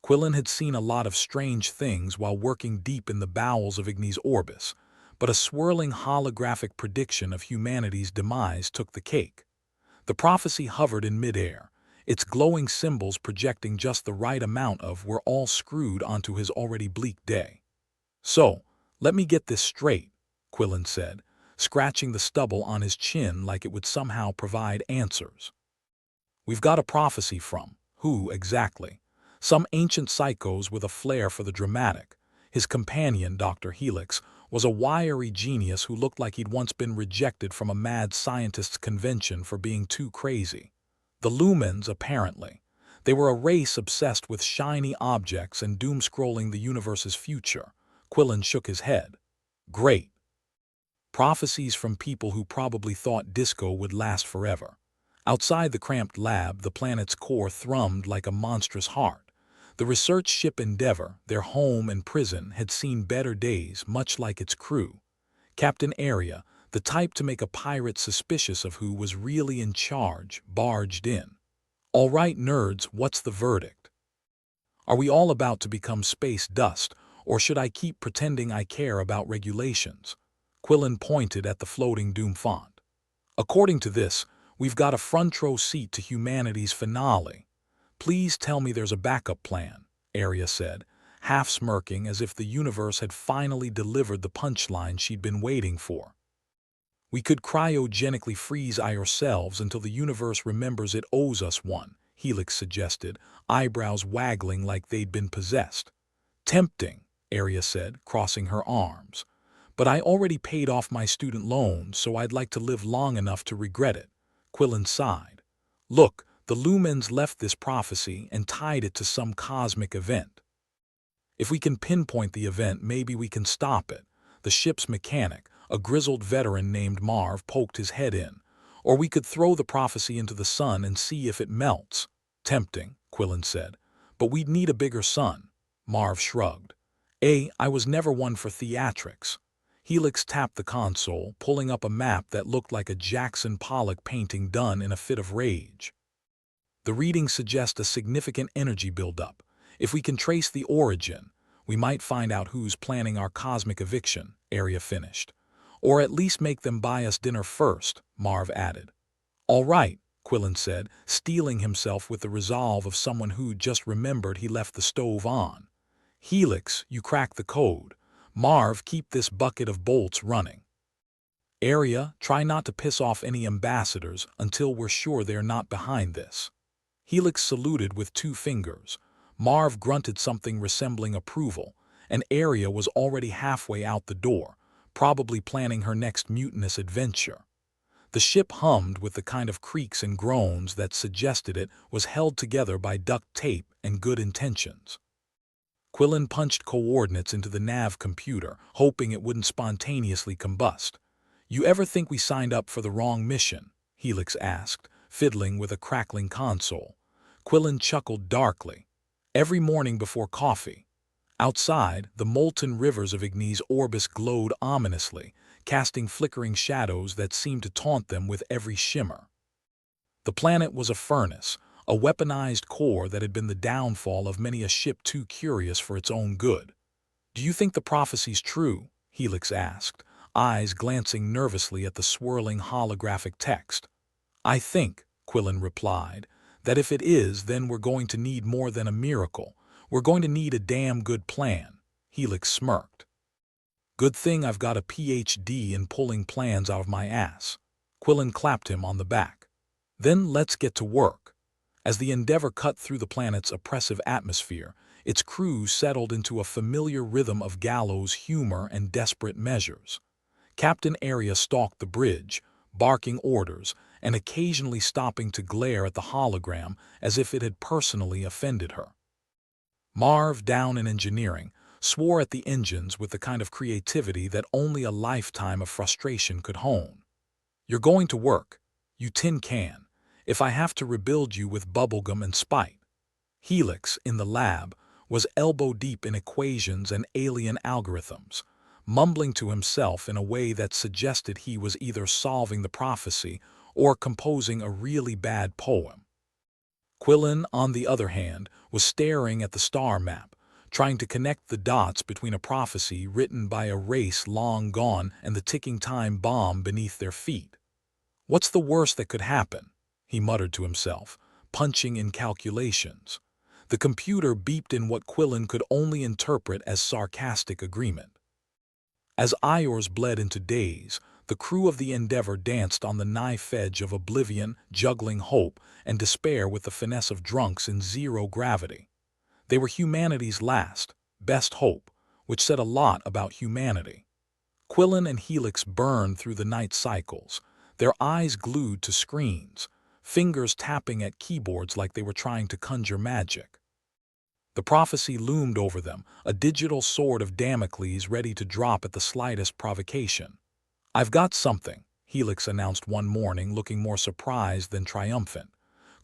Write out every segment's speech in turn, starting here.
Quillen had seen a lot of strange things while working deep in the bowels of Ignis Orbis, but a swirling holographic prediction of humanity's demise took the cake. The prophecy hovered in midair, its glowing symbols projecting just the right amount of "we're all screwed" onto his already bleak day. "So, let me get this straight," Quillen said, scratching the stubble on his chin like it would somehow provide answers. "We've got a prophecy from, who exactly? Some ancient psychos with a flair for the dramatic. His companion, Dr. Helix, was a wiry genius who looked like he'd once been rejected from a mad scientist's convention for being too crazy. The Lumens, apparently. They were a race obsessed with shiny objects and doom-scrolling the universe's future." Quillen shook his head. "Great. Prophecies from people who probably thought disco would last forever." Outside the cramped lab, the planet's core thrummed like a monstrous heart. The research ship Endeavor, their home and prison, had seen better days, much like its crew. Captain Area, the type to make a pirate suspicious of who was really in charge, barged in. "All right, nerds, what's the verdict? Are we all about to become space dust, or should I keep pretending I care about regulations?" Quillen pointed at the floating doom font. "According to this, we've got a front-row seat to humanity's finale. Please tell me there's a backup plan," Arya said, half smirking as if the universe had finally delivered the punchline she'd been waiting for. "We could cryogenically freeze ourselves until the universe remembers it owes us one," Helix suggested, eyebrows waggling like they'd been possessed. "Tempting," Arya said, crossing her arms. "But I already paid off my student loans, so I'd like to live long enough to regret it." Quillen sighed. "Look, the Lumens left this prophecy and tied it to some cosmic event. If we can pinpoint the event, maybe we can stop it." The ship's mechanic, a grizzled veteran named Marv, poked his head in. "Or we could throw the prophecy into the sun and see if it melts." "Tempting," Quillen said. "But we'd need a bigger sun." Marv shrugged. I was never one for theatrics." Helix tapped the console, pulling up a map that looked like a Jackson Pollock painting done in a fit of rage. "The readings suggest a significant energy buildup. If we can trace the origin, we might find out who's planning our cosmic eviction," Arya finished. "Or at least make them buy us dinner first," Marv added. "All right," Quillen said, steeling himself with the resolve of someone who just remembered he left the stove on. "Helix, you crack the code. Marv, keep this bucket of bolts running. Arya, try not to piss off any ambassadors until we're sure they're not behind this." Helix saluted with 2 fingers. Marv grunted something resembling approval, and Arya was already halfway out the door, probably planning her next mutinous adventure. The ship hummed with the kind of creaks and groans that suggested it was held together by duct tape and good intentions. Quillen punched coordinates into the nav computer, hoping it wouldn't spontaneously combust. "You ever think we signed up for the wrong mission?" Helix asked, fiddling with a crackling console. Quillen chuckled darkly. "Every morning before coffee." Outside, the molten rivers of Ignis Orbis glowed ominously, casting flickering shadows that seemed to taunt them with every shimmer. The planet was a furnace, a weaponized core that had been the downfall of many a ship too curious for its own good. "Do you think the prophecy's true?" Helix asked, eyes glancing nervously at the swirling holographic text. "I think," Quillen replied, "that if it is, then we're going to need more than a miracle. We're going to need a damn good plan." Helix smirked. "Good thing I've got a PhD in pulling plans out of my ass." Quillen clapped him on the back. "Then let's get to work." As the Endeavor cut through the planet's oppressive atmosphere, its crew settled into a familiar rhythm of gallows humor and desperate measures. Captain Arya stalked the bridge, barking orders, and occasionally stopping to glare at the hologram as if it had personally offended her. Marv, down in engineering, swore at the engines with the kind of creativity that only a lifetime of frustration could hone. "You're going to work, you tin can, if I have to rebuild you with bubblegum and spite." Helix, in the lab, was elbow-deep in equations and alien algorithms, mumbling to himself in a way that suggested he was either solving the prophecy or composing a really bad poem. Quillen, on the other hand, was staring at the star map, trying to connect the dots between a prophecy written by a race long gone and the ticking time bomb beneath their feet. What's the worst that could happen? He muttered to himself, punching in calculations. The computer beeped in what Quillen could only interpret as sarcastic agreement. As Ior's bled into daze, the crew of the Endeavor danced on the knife edge of oblivion, juggling hope and despair with the finesse of drunks in zero gravity. They were humanity's last, best hope, which said a lot about humanity. Quillen and Helix burned through the night cycles, their eyes glued to screens, fingers tapping at keyboards like they were trying to conjure magic. The prophecy loomed over them, a digital sword of Damocles ready to drop at the slightest provocation. "I've got something," Helix announced one morning, looking more surprised than triumphant.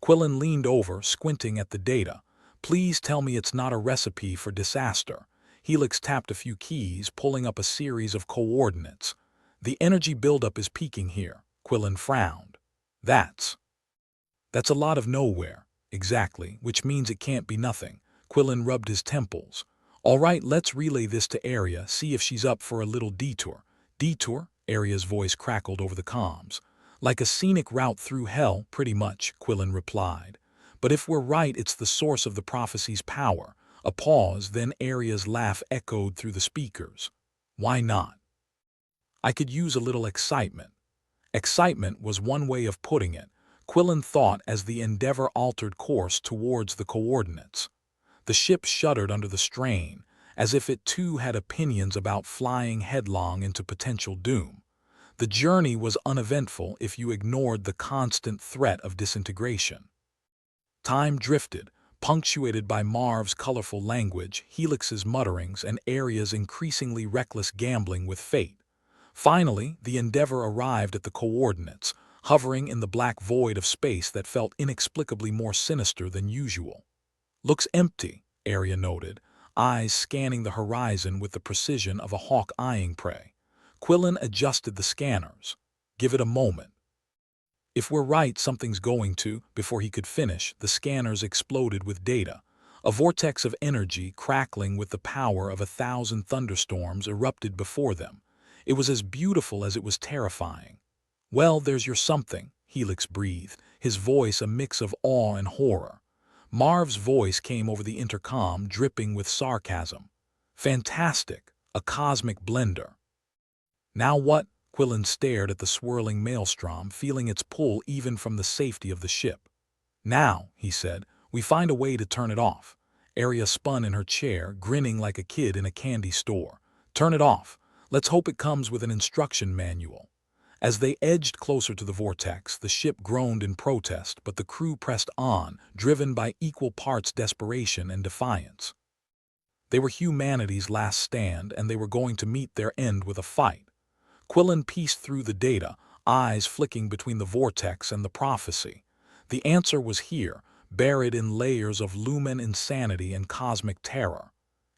Quillen leaned over, squinting at the data. "Please tell me it's not a recipe for disaster." Helix tapped a few keys, pulling up a series of coordinates. "The energy buildup is peaking here," Quillen frowned. That's a lot of nowhere." "Exactly, which means it can't be nothing." Quillen rubbed his temples. "All right, let's relay this to Aria, see if she's up for a little detour." "Detour?" Aria's voice crackled over the comms. "Like a scenic route through hell, pretty much," Quillen replied. "But if we're right, it's the source of the prophecy's power." A pause, then Aria's laugh echoed through the speakers. "Why not? I could use a little excitement." Excitement was one way of putting it, Quillen thought as the Endeavor altered course towards the coordinates. The ship shuddered under the strain, as if it too had opinions about flying headlong into potential doom. The journey was uneventful if you ignored the constant threat of disintegration. Time drifted, punctuated by Marv's colorful language, Helix's mutterings, and Aria's increasingly reckless gambling with fate. Finally, the Endeavor arrived at the coordinates, hovering in the black void of space that felt inexplicably more sinister than usual. "Looks empty," Aria noted, eyes scanning the horizon with the precision of a hawk eyeing prey. Quillen adjusted the scanners. "Give it a moment." "If we're right, something's going to." Before he could finish, the scanners exploded with data. A vortex of energy, crackling with the power of 1,000 thunderstorms, erupted before them. It was as beautiful as it was terrifying. "Well, there's your something," Helix breathed, his voice a mix of awe and horror. Marv's voice came over the intercom, dripping with sarcasm. "Fantastic, a cosmic blender." "Now what?" Quillen stared at the swirling maelstrom, feeling its pull even from the safety of the ship. "Now," he said, "we find a way to turn it off." Aria spun in her chair, grinning like a kid in a candy store. "Turn it off. Let's hope it comes with an instruction manual." As they edged closer to the vortex, the ship groaned in protest, but the crew pressed on, driven by equal parts desperation and defiance. They were humanity's last stand, and they were going to meet their end with a fight. Quillen pieced through the data, eyes flicking between the vortex and the prophecy. The answer was here, buried in layers of lumen insanity and cosmic terror.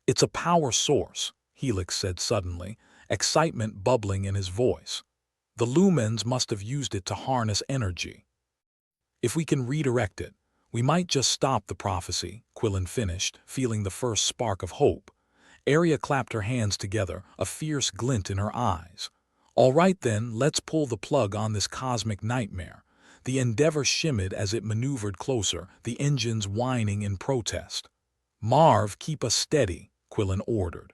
"It's a power source," Helix said suddenly, excitement bubbling in his voice. "The lumens must have used it to harness energy. If we can redirect it, we might just stop the prophecy," Quillen finished, feeling the first spark of hope. Aria clapped her hands together, a fierce glint in her eyes. "All right then, let's pull the plug on this cosmic nightmare." The Endeavor shimmied as it maneuvered closer, the engines whining in protest. "Marv, keep us steady," Quillen ordered.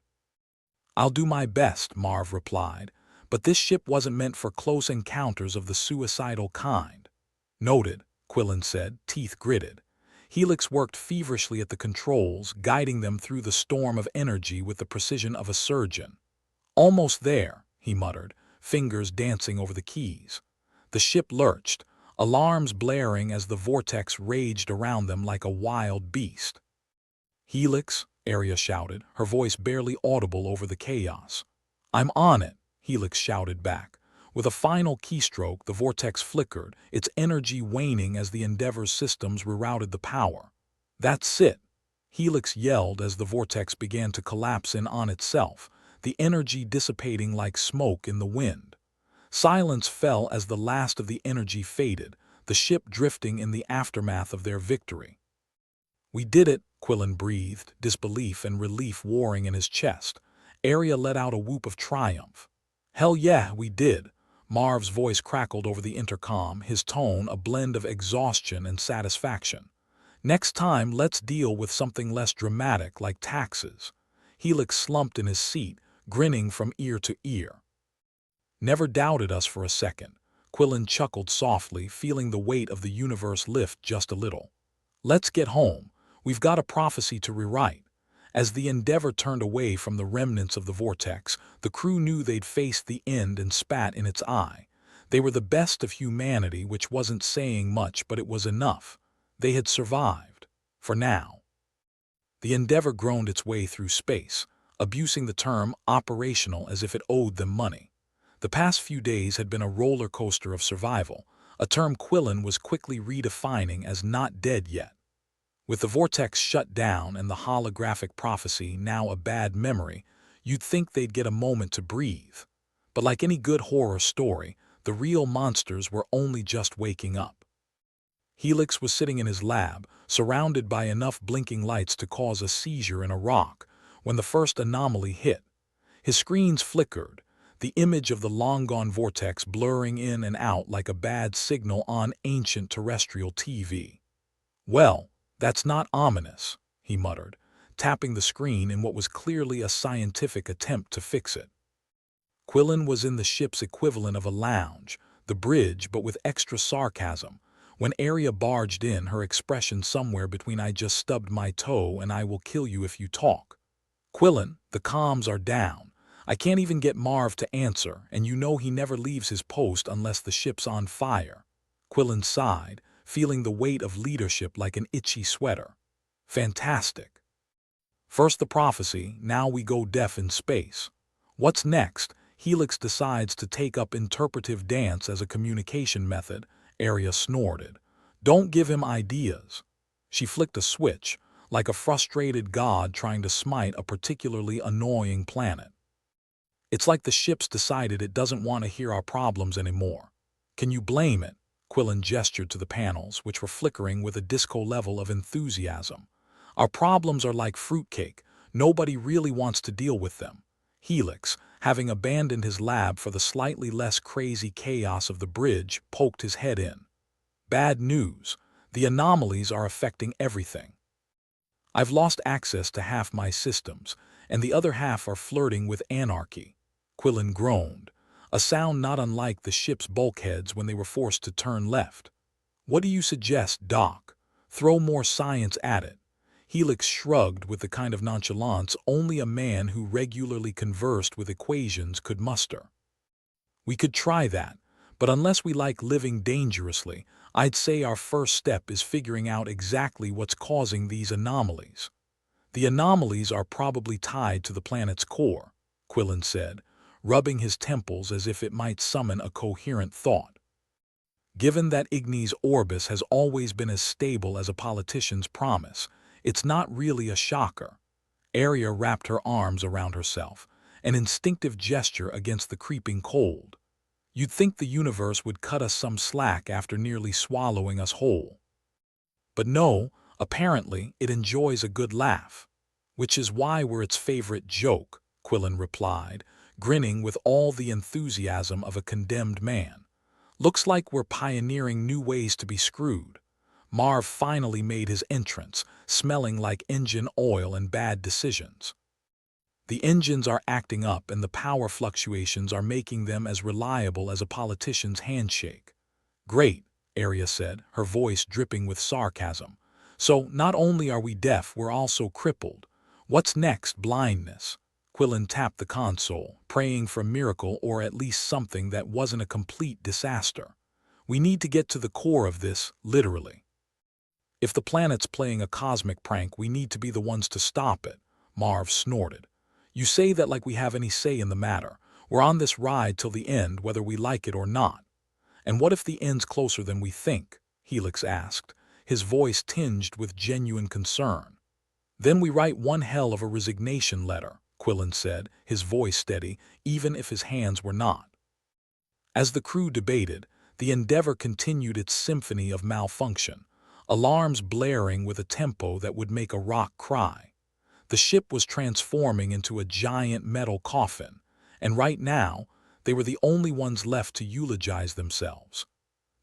"I'll do my best," Marv replied, "but this ship wasn't meant for close encounters of the suicidal kind." "Noted," Quillen said, teeth gritted. Helix worked feverishly at the controls, guiding them through the storm of energy with the precision of a surgeon. "Almost there," he muttered, fingers dancing over the keys. The ship lurched, alarms blaring as the vortex raged around them like a wild beast. "Helix," Aria shouted, her voice barely audible over the chaos. "I'm on it," Helix shouted back. With a final keystroke, the vortex flickered, its energy waning as the Endeavor's systems rerouted the power. "That's it," Helix yelled as the vortex began to collapse in on itself, the energy dissipating like smoke in the wind. Silence fell as the last of the energy faded, the ship drifting in the aftermath of their victory. We did it, Quillen breathed, disbelief and relief warring in his chest. Arya let out a whoop of triumph. Hell yeah, we did. Marv's voice crackled over the intercom, his tone a blend of exhaustion and satisfaction. Next time, let's deal with something less dramatic like taxes. Helix slumped in his seat, grinning from ear to ear. Never doubted us for a second. Quillen chuckled softly, feeling the weight of the universe lift just a little. Let's get home. We've got a prophecy to rewrite. As the Endeavor turned away from the remnants of the vortex, the crew knew they'd faced the end and spat in its eye. They were the best of humanity, which wasn't saying much, but it was enough. They had survived. For now. The Endeavor groaned its way through space, abusing the term operational as if it owed them money. The past few days had been a roller coaster of survival, a term Quillen was quickly redefining as not dead yet. With the vortex shut down and the holographic prophecy now a bad memory, you'd think they'd get a moment to breathe. But like any good horror story, the real monsters were only just waking up. Helix was sitting in his lab, surrounded by enough blinking lights to cause a seizure in a rock, when the first anomaly hit. His screens flickered, the image of the long-gone vortex blurring in and out like a bad signal on ancient terrestrial TV. Well, that's not ominous, he muttered, tapping the screen in what was clearly a scientific attempt to fix it. Quillen was in the ship's equivalent of a lounge, the bridge but with extra sarcasm. When Arya barged in, her expression somewhere between "I just stubbed my toe" and "I will kill you if you talk." Quillen, the comms are down. I can't even get Marv to answer, and you know he never leaves his post unless the ship's on fire. Quillen sighed, feeling the weight of leadership like an itchy sweater. Fantastic. First the prophecy, now we go deaf in space. What's next? Helix decides to take up interpretive dance as a communication method. Arya snorted. Don't give him ideas. She flicked a switch, like a frustrated god trying to smite a particularly annoying planet. It's like the ship's decided it doesn't want to hear our problems anymore. Can you blame it? Quillen gestured to the panels, which were flickering with a disco level of enthusiasm. Our problems are like fruitcake. Nobody really wants to deal with them. Helix, having abandoned his lab for the slightly less crazy chaos of the bridge, poked his head in. Bad news. The anomalies are affecting everything. I've lost access to half my systems, and the other half are flirting with anarchy. Quillen groaned, a sound not unlike the ship's bulkheads when they were forced to turn left. What do you suggest, Doc? Throw more science at it. Helix shrugged with the kind of nonchalance only a man who regularly conversed with equations could muster. We could try that, but unless we like living dangerously, I'd say our first step is figuring out exactly what's causing these anomalies. The anomalies are probably tied to the planet's core, Quillen said, rubbing his temples as if it might summon a coherent thought. Given that Ignis Orbis has always been as stable as a politician's promise, it's not really a shocker. Arya wrapped her arms around herself, an instinctive gesture against the creeping cold. You'd think the universe would cut us some slack after nearly swallowing us whole. But no, apparently it enjoys a good laugh. Which is why we're its favorite joke, Quillen replied, grinning with all the enthusiasm of a condemned man. Looks like we're pioneering new ways to be screwed. Marv finally made his entrance, smelling like engine oil and bad decisions. The engines are acting up and the power fluctuations are making them as reliable as a politician's handshake. Great, Arya said, her voice dripping with sarcasm. So not only are we deaf, we're also crippled. What's next? Blindness. Quillen tapped the console, praying for a miracle or at least something that wasn't a complete disaster. We need to get to the core of this, literally. If the planet's playing a cosmic prank, we need to be the ones to stop it, Marv snorted. You say that like we have any say in the matter. We're on this ride till the end, whether we like it or not. And what if the end's closer than we think? Helix asked, his voice tinged with genuine concern. Then we write one hell of a resignation letter, Quillen said, his voice steady, even if his hands were not. As the crew debated, the Endeavor continued its symphony of malfunction. alarms blaring with a tempo that would make a rock cry. The ship was transforming into a giant metal coffin, and right now, they were the only ones left to eulogize themselves.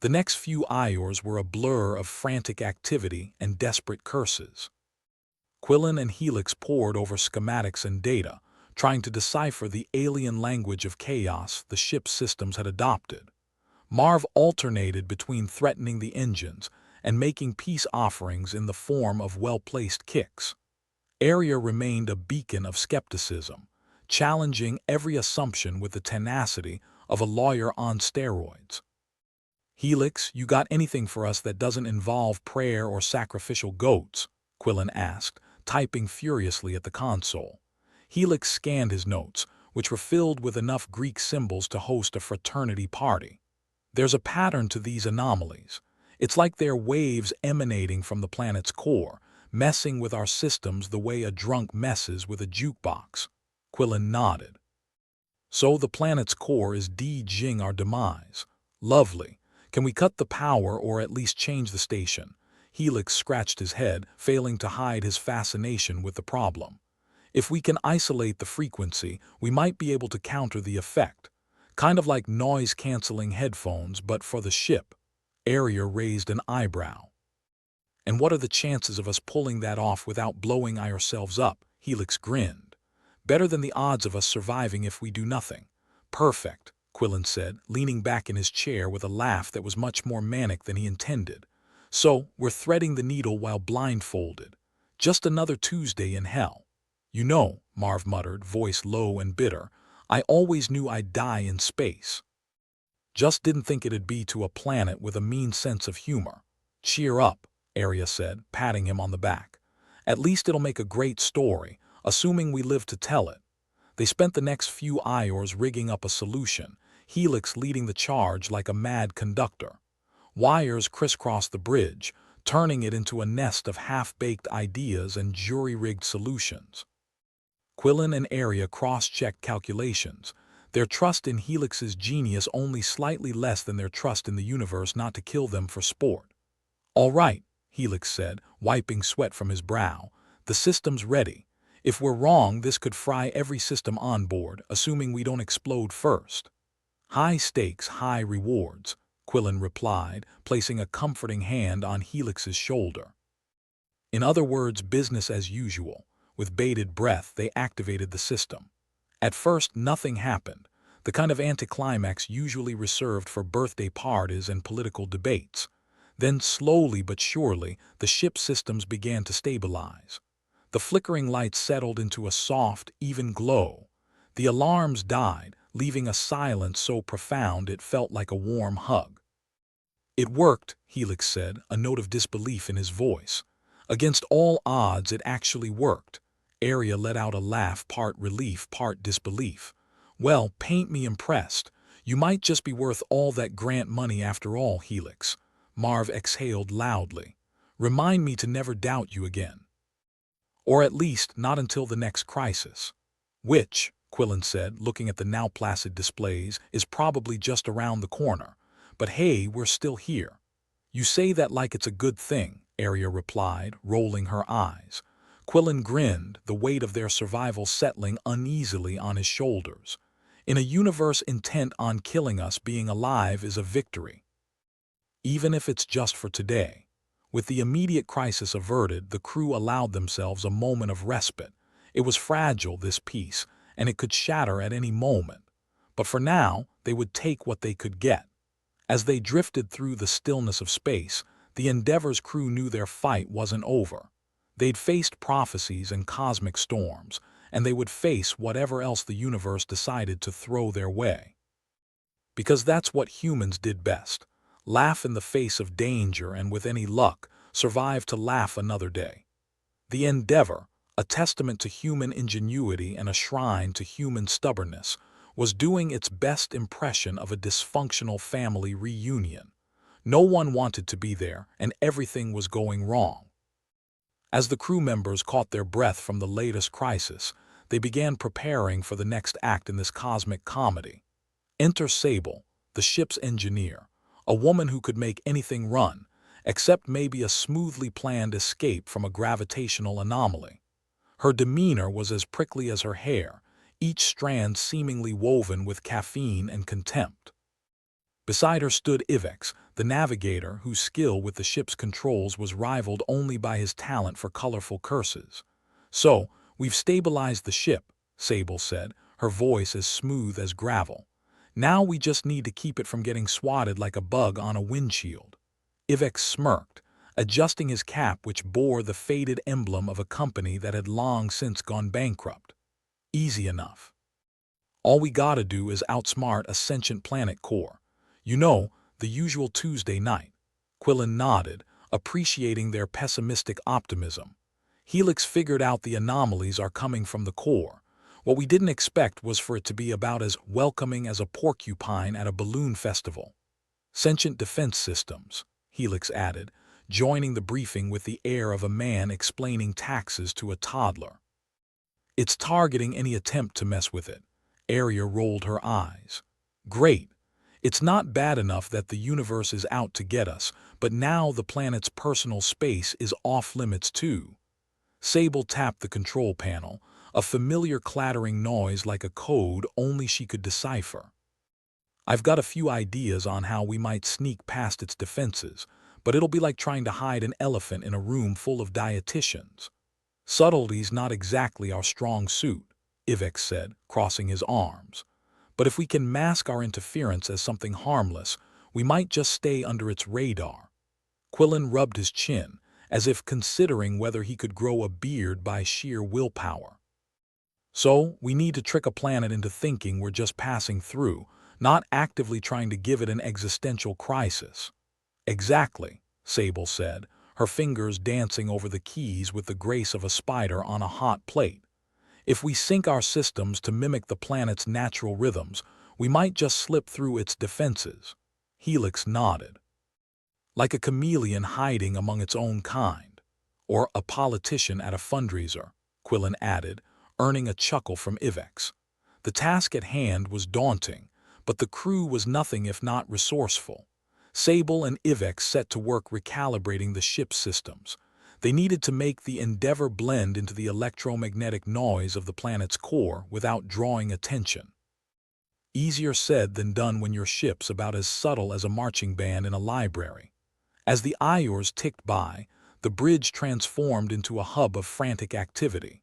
The next few hours were a blur of frantic activity and desperate curses. Quillen and Helix pored over schematics and data, trying to decipher the alien language of chaos the ship's systems had adopted. Marv alternated between threatening the engines and making peace offerings in the form of well-placed kicks. Aria remained a beacon of skepticism, challenging every assumption with the tenacity of a lawyer on steroids. "Helix, you got anything for us that doesn't involve prayer or sacrificial goats?" Quillen asked, typing furiously at the console. Helix scanned his notes, which were filled with enough Greek symbols to host a fraternity party. "There's a pattern to these anomalies. It's like they're waves emanating from the planet's core, messing with our systems the way a drunk messes with a jukebox." Quillen nodded. "So the planet's core is de-jing our demise. Lovely. Can we cut the power or at least change the station?" Helix scratched his head, failing to hide his fascination with the problem. "If we can isolate the frequency, we might be able to counter the effect. Kind of like noise-canceling headphones, but for the ship." Aria raised an eyebrow. "And what are the chances of us pulling that off without blowing ourselves up?" Helix grinned. "Better than the odds of us surviving if we do nothing." "Perfect," Quillen said, leaning back in his chair with a laugh that was much more manic than he intended. "So, we're threading the needle while blindfolded. Just another Tuesday in hell." "You know," Marv muttered, voice low and bitter, "I always knew I'd die in space. Just didn't think it'd be to a planet with a mean sense of humor." "Cheer up," Aria said, patting him on the back. "At least it'll make a great story, assuming we live to tell it." They spent the next few hours rigging up a solution, Helix leading the charge like a mad conductor. Wires crisscrossed the bridge, turning it into a nest of half-baked ideas and jury-rigged solutions. Quillen and Aria cross-checked calculations, their trust in Helix's genius only slightly less than their trust in the universe not to kill them for sport. "All right," Helix said, wiping sweat from his brow. "The system's ready. If we're wrong, this could fry every system on board, assuming we don't explode first." "High stakes, high rewards," Quillen replied, placing a comforting hand on Helix's shoulder. "In other words, business as usual." With bated breath, they activated the system. At first, nothing happened, the kind of anticlimax usually reserved for birthday parties and political debates. Then, slowly but surely, the ship's systems began to stabilize. The flickering lights settled into a soft, even glow. The alarms died, leaving a silence so profound it felt like a warm hug. "It worked," Helix said, a note of disbelief in his voice. "Against all odds, it actually worked." Aria let out a laugh, part relief, part disbelief. "Well, paint me impressed. You might just be worth all that grant money after all, Helix." Marv exhaled loudly. "Remind me to never doubt you again. Or at least, not until the next crisis." "Which," Quillen said, looking at the now placid displays, "is probably just around the corner. But hey, we're still here." "You say that like it's a good thing," Aria replied, rolling her eyes. Quillen grinned, the weight of their survival settling uneasily on his shoulders. "In a universe intent on killing us, being alive is a victory. Even if it's just for today." With the immediate crisis averted, the crew allowed themselves a moment of respite. It was fragile, this peace, and it could shatter at any moment. But for now, they would take what they could get. As they drifted through the stillness of space, the Endeavor's crew knew their fight wasn't over. They'd faced prophecies and cosmic storms, and they would face whatever else the universe decided to throw their way. Because that's what humans did best. Laugh in the face of danger and, with any luck, survive to laugh another day. The Endeavor, a testament to human ingenuity and a shrine to human stubbornness, was doing its best impression of a dysfunctional family reunion. No one wanted to be there, and everything was going wrong. As the crew members caught their breath from the latest crisis, they began preparing for the next act in this cosmic comedy. Enter Sable, the ship's engineer, a woman who could make anything run, except maybe a smoothly planned escape from a gravitational anomaly. Her demeanor was as prickly as her hair, each strand seemingly woven with caffeine and contempt. Beside her stood Ivex, the navigator whose skill with the ship's controls was rivaled only by his talent for colorful curses. "So, we've stabilized the ship," Sable said, her voice as smooth as gravel. "Now we just need to keep it from getting swatted like a bug on a windshield." Ivex smirked, adjusting his cap which bore the faded emblem of a company that had long since gone bankrupt. "Easy enough. All we gotta do is outsmart a sentient planet core. You know, the usual Tuesday night." Quillen nodded, appreciating their pessimistic optimism. "Helix figured out the anomalies are coming from the core. What we didn't expect was for it to be about as welcoming as a porcupine at a balloon festival." "Sentient defense systems," Helix added, joining the briefing with the air of a man explaining taxes to a toddler. "It's targeting any attempt to mess with it." Aria rolled her eyes. "Great. It's not bad enough that the universe is out to get us, but now the planet's personal space is off-limits too." Sable tapped the control panel, a familiar clattering noise like a code only she could decipher. "I've got a few ideas on how we might sneak past its defenses, but it'll be like trying to hide an elephant in a room full of dietitians." "Subtlety's not exactly our strong suit," Ivex said, crossing his arms. "But if we can mask our interference as something harmless, we might just stay under its radar." Quillen rubbed his chin, as if considering whether he could grow a beard by sheer willpower. "So, we need to trick a planet into thinking we're just passing through, not actively trying to give it an existential crisis." "Exactly," Sable said, her fingers dancing over the keys with the grace of a spider on a hot plate. "If we sync our systems to mimic the planet's natural rhythms, we might just slip through its defenses." Helix nodded. "Like a chameleon hiding among its own kind. Or a politician at a fundraiser," Quillen added, earning a chuckle from Ivex. The task at hand was daunting, but the crew was nothing if not resourceful. Sable and Ivex set to work recalibrating the ship's systems. They needed to make the Endeavor blend into the electromagnetic noise of the planet's core without drawing attention. Easier said than done when your ship's about as subtle as a marching band in a library. As the Iors ticked by, the bridge transformed into a hub of frantic activity.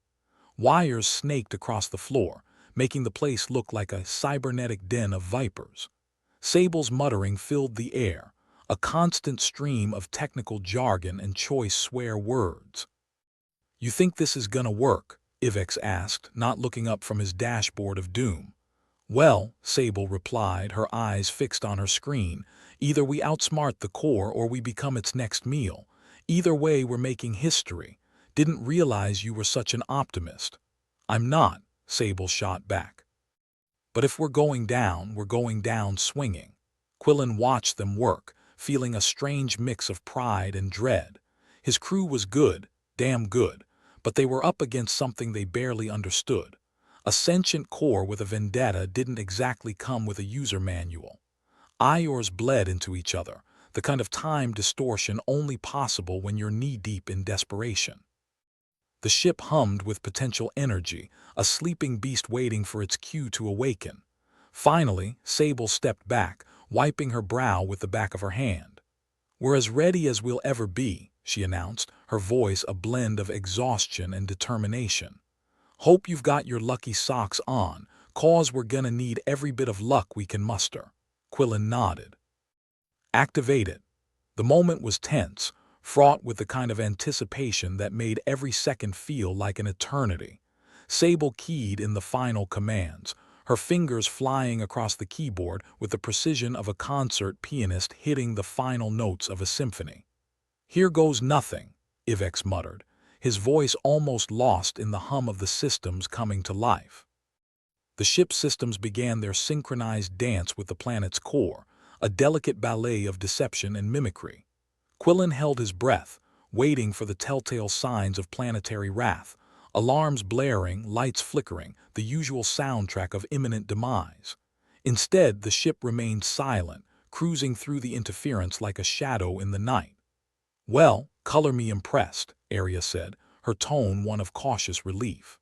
Wires snaked across the floor, making the place look like a cybernetic den of vipers. Sable's muttering filled the air, a constant stream of technical jargon and choice swear words. "You think this is gonna work?" Ivex asked, not looking up from his dashboard of doom. "Well," Sable replied, her eyes fixed on her screen, "either we outsmart the core or we become its next meal. Either way, we're making history. Didn't realize you were such an optimist." "I'm not," Sable shot back. "But if we're going down swinging." Quillen watched them work, feeling a strange mix of pride and dread. His crew was good, damn good, but they were up against something they barely understood. A sentient core with a vendetta didn't exactly come with a user manual. Iors bled into each other, the kind of time distortion only possible when you're knee-deep in desperation. The ship hummed with potential energy, a sleeping beast waiting for its cue to awaken. Finally, Sable stepped back, wiping her brow with the back of her hand. "We're as ready as we'll ever be," she announced, her voice a blend of exhaustion and determination. "Hope you've got your lucky socks on, 'cause we're gonna need every bit of luck we can muster." Quillen nodded. "Activate it." The moment was tense, fraught with the kind of anticipation that made every second feel like an eternity. Sable keyed in the final commands, her fingers flying across the keyboard with the precision of a concert pianist hitting the final notes of a symphony. "Here goes nothing," Ivex muttered, his voice almost lost in the hum of the systems coming to life. The ship's systems began their synchronized dance with the planet's core, a delicate ballet of deception and mimicry. Quillen held his breath, waiting for the telltale signs of planetary wrath, alarms blaring, lights flickering, the usual soundtrack of imminent demise. Instead, the ship remained silent, cruising through the interference like a shadow in the night. Well, color me impressed, Arya said, her tone one of cautious relief.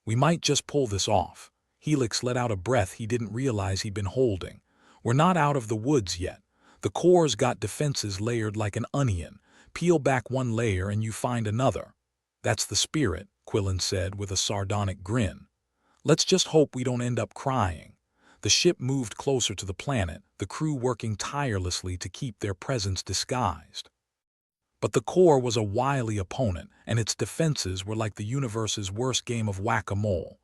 We might just pull this off. Helix let out a breath he didn't realize he'd been holding. We're not out of the woods yet. The core's got defenses layered like an onion. Peel back one layer and you find another. That's the spirit, Quillen said with a sardonic grin. Let's just hope we don't end up crying. The ship moved closer to the planet, the crew working tirelessly to keep their presence disguised. But the core was a wily opponent, and its defenses were like the universe's worst game of whack-a-mole.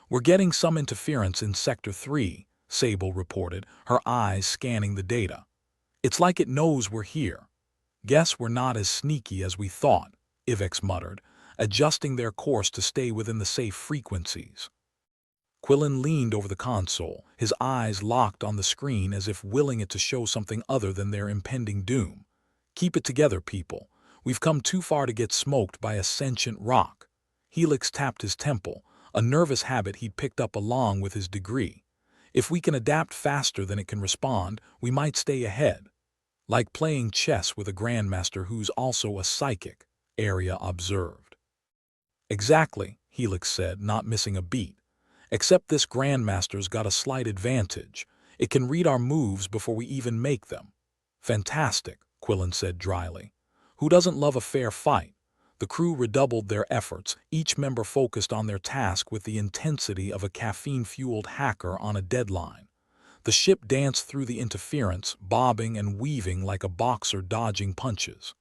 We're getting some interference in Sector 3, Sable reported, her eyes scanning the data. It's like it knows we're here. Guess we're not as sneaky as we thought, Ivex muttered, adjusting their course to stay within the safe frequencies. Quillen leaned over the console, his eyes locked on the screen as if willing it to show something other than their impending doom. Keep it together, people. We've come too far to get smoked by a sentient rock. Helix tapped his temple, a nervous habit he'd picked up along with his degree. If we can adapt faster than it can respond, we might stay ahead. Like playing chess with a grandmaster who's also a psychic, Arya observed. Exactly, Helix said, not missing a beat. Except this grandmaster's got a slight advantage. It can read our moves before we even make them. Fantastic, Quillen said dryly. Who doesn't love a fair fight? The crew redoubled their efforts, each member focused on their task with the intensity of a caffeine-fueled hacker on a deadline. The ship danced through the interference, bobbing and weaving like a boxer dodging punches.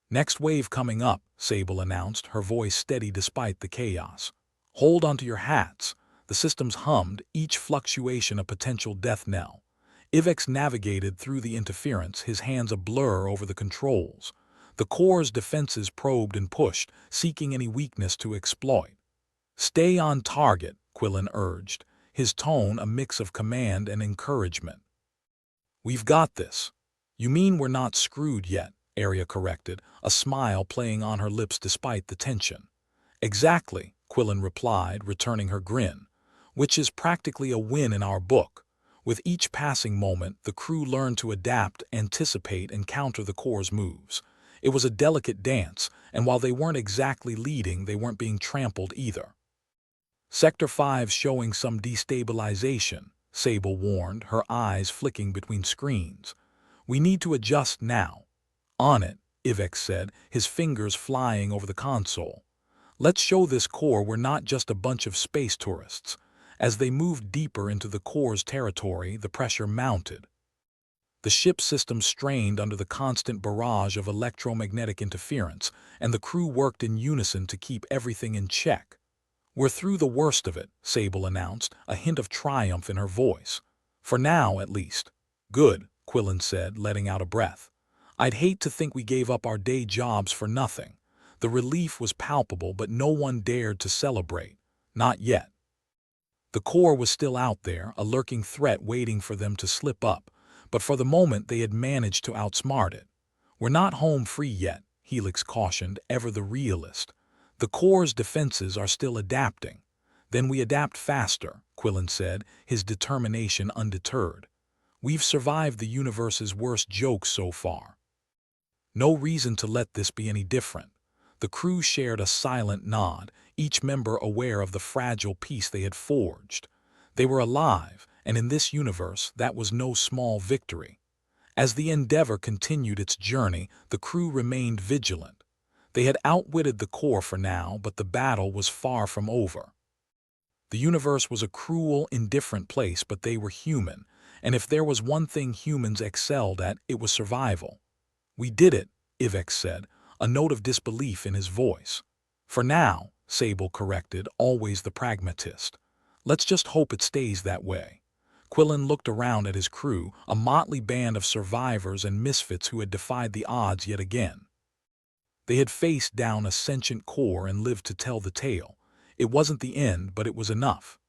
Next wave coming up, Sable announced, her voice steady despite the chaos. Hold onto your hats. The systems hummed, each fluctuation a potential death knell. Ivex navigated through the interference, his hands a blur over the controls. The core's defenses probed and pushed, seeking any weakness to exploit. Stay on target, Quillen urged, his tone a mix of command and encouragement. We've got this. You mean we're not screwed yet, Arya corrected, a smile playing on her lips despite the tension. Exactly, Quillen replied, returning her grin, which is practically a win in our book. With each passing moment, the crew learned to adapt, anticipate, and counter the core's moves. It was a delicate dance, and while they weren't exactly leading, they weren't being trampled either. Sector 5's showing some destabilization, Sable warned, her eyes flicking between screens. We need to adjust now. On it, Ivex said, his fingers flying over the console. Let's show this core we're not just a bunch of space tourists. As they moved deeper into the core's territory, the pressure mounted. The ship's system strained under the constant barrage of electromagnetic interference, and the crew worked in unison to keep everything in check. We're through the worst of it, Sable announced, a hint of triumph in her voice. For now, at least. Good, Quillen said, letting out a breath. I'd hate to think we gave up our day jobs for nothing. The relief was palpable, but no one dared to celebrate. Not yet. The core was still out there, a lurking threat waiting for them to slip up, but for the moment they had managed to outsmart it. We're not home free yet, Helix cautioned, ever the realist. The core's defenses are still adapting. Then we adapt faster, Quillen said, his determination undeterred. We've survived the universe's worst jokes so far. No reason to let this be any different. The crew shared a silent nod, each member aware of the fragile peace they had forged. They were alive, and in this universe that was no small victory. As the Endeavor continued its journey, the crew remained vigilant. They had outwitted the core for now, but the battle was far from over. The universe was a cruel, indifferent place, but they were human, and if there was one thing humans excelled at, it was survival. We did it, Ivex said, a note of disbelief in his voice. For now, Sable corrected, always the pragmatist. Let's just hope it stays that way. Quillen looked around at his crew, a motley band of survivors and misfits who had defied the odds yet again. They had faced down a sentient core and lived to tell the tale. It wasn't the end, but it was enough.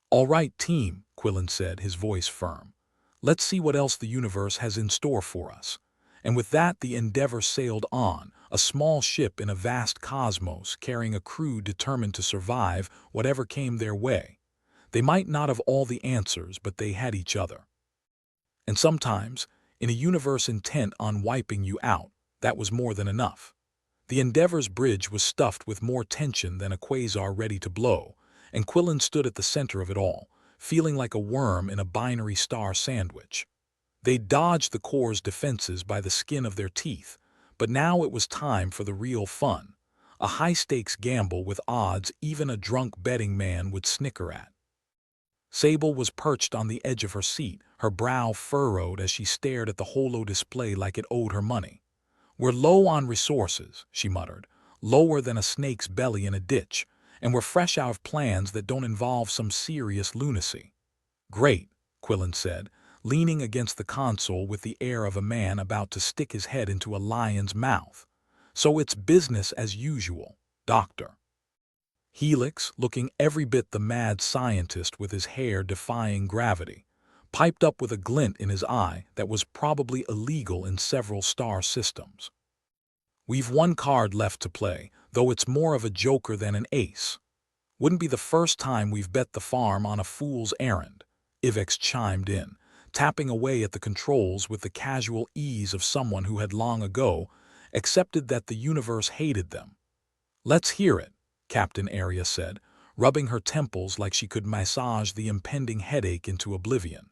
All right, team, Quillen said, his voice firm. Let's see what else the universe has in store for us. And with that, the Endeavor sailed on, a small ship in a vast cosmos carrying a crew determined to survive whatever came their way. They might not have all the answers, but they had each other. And sometimes, in a universe intent on wiping you out, That was more than enough. The Endeavor's bridge was stuffed with more tension than a quasar ready to blow, and Quillen stood at the center of it all, feeling like a worm in a binary star sandwich. They dodged the core's defenses by the skin of their teeth, but now it was time for the real fun, a high-stakes gamble with odds even a drunk betting man would snicker at. Sable was perched on the edge of her seat, her brow furrowed as she stared at the holo display like it owed her money. "We're low on resources," she muttered, "lower than a snake's belly in a ditch, and we're fresh out of plans that don't involve some serious lunacy." "Great," Quillen said, leaning against the console with the air of a man about to stick his head into a lion's mouth. "So it's business as usual, Doctor." Helix, looking every bit the mad scientist with his hair defying gravity, piped up with a glint in his eye that was probably illegal in several star systems. "We've one card left to play, though it's more of a joker than an ace. Wouldn't be the first time we've bet the farm on a fool's errand," Ivex chimed in, tapping away at the controls with the casual ease of someone who had long ago accepted that the universe hated them. "Let's hear it," Captain Arya said, rubbing her temples like she could massage the impending headache into oblivion.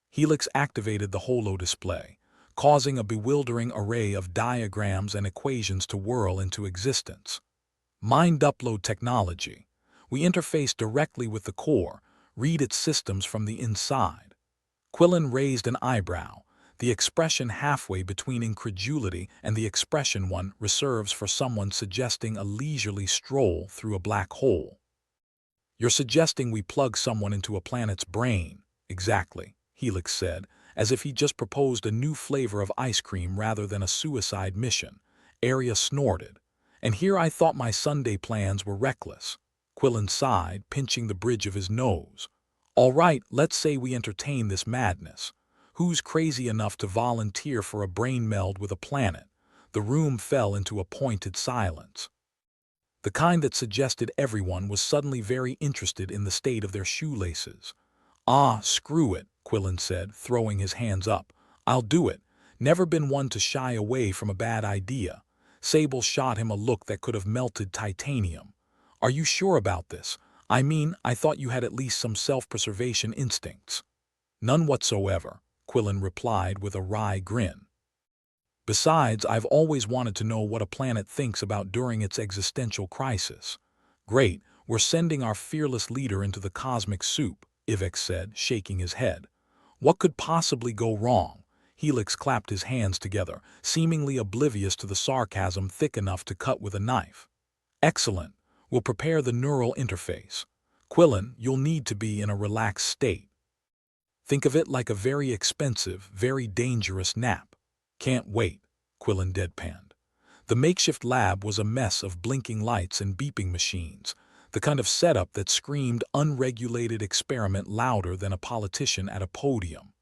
Helix activated the holo display, causing a bewildering array of diagrams and equations to whirl into existence. "Mind upload technology. We interface directly with the core, read its systems from the inside." Quillen raised an eyebrow, the expression halfway between incredulity and the expression one reserves for someone suggesting a leisurely stroll through a black hole. "You're suggesting we plug someone into a planet's brain." "Exactly," Helix said, as if he just proposed a new flavor of ice cream rather than a suicide mission. Arya snorted. "And here I thought my Sunday plans were reckless." Quillen sighed, pinching the bridge of his nose. "All right, let's say we entertain this madness. Who's crazy enough to volunteer for a brain meld with a planet?" The room fell into a pointed silence. The kind that suggested everyone was suddenly very interested in the state of their shoelaces. "Ah, screw it," Quillen said, throwing his hands up. "I'll do it. Never been one to shy away from a bad idea." Sable shot him a look that could have melted titanium. "Are you sure about this? I mean, I thought you had at least some self-preservation instincts." "None whatsoever," Quillen replied with a wry grin. "Besides, I've always wanted to know what a planet thinks about during its existential crisis." "Great, we're sending our fearless leader into the cosmic soup," Ivex said, shaking his head. "What could possibly go wrong?" Helix clapped his hands together, seemingly oblivious to the sarcasm thick enough to cut with a knife. "Excellent. We'll prepare the neural interface. Quillen, you'll need to be in a relaxed state. Think of it like a very expensive, very dangerous nap." "Can't wait," Quillen deadpanned. The makeshift lab was a mess of blinking lights and beeping machines, the kind of setup that screamed unregulated experiment louder than a politician at a podium.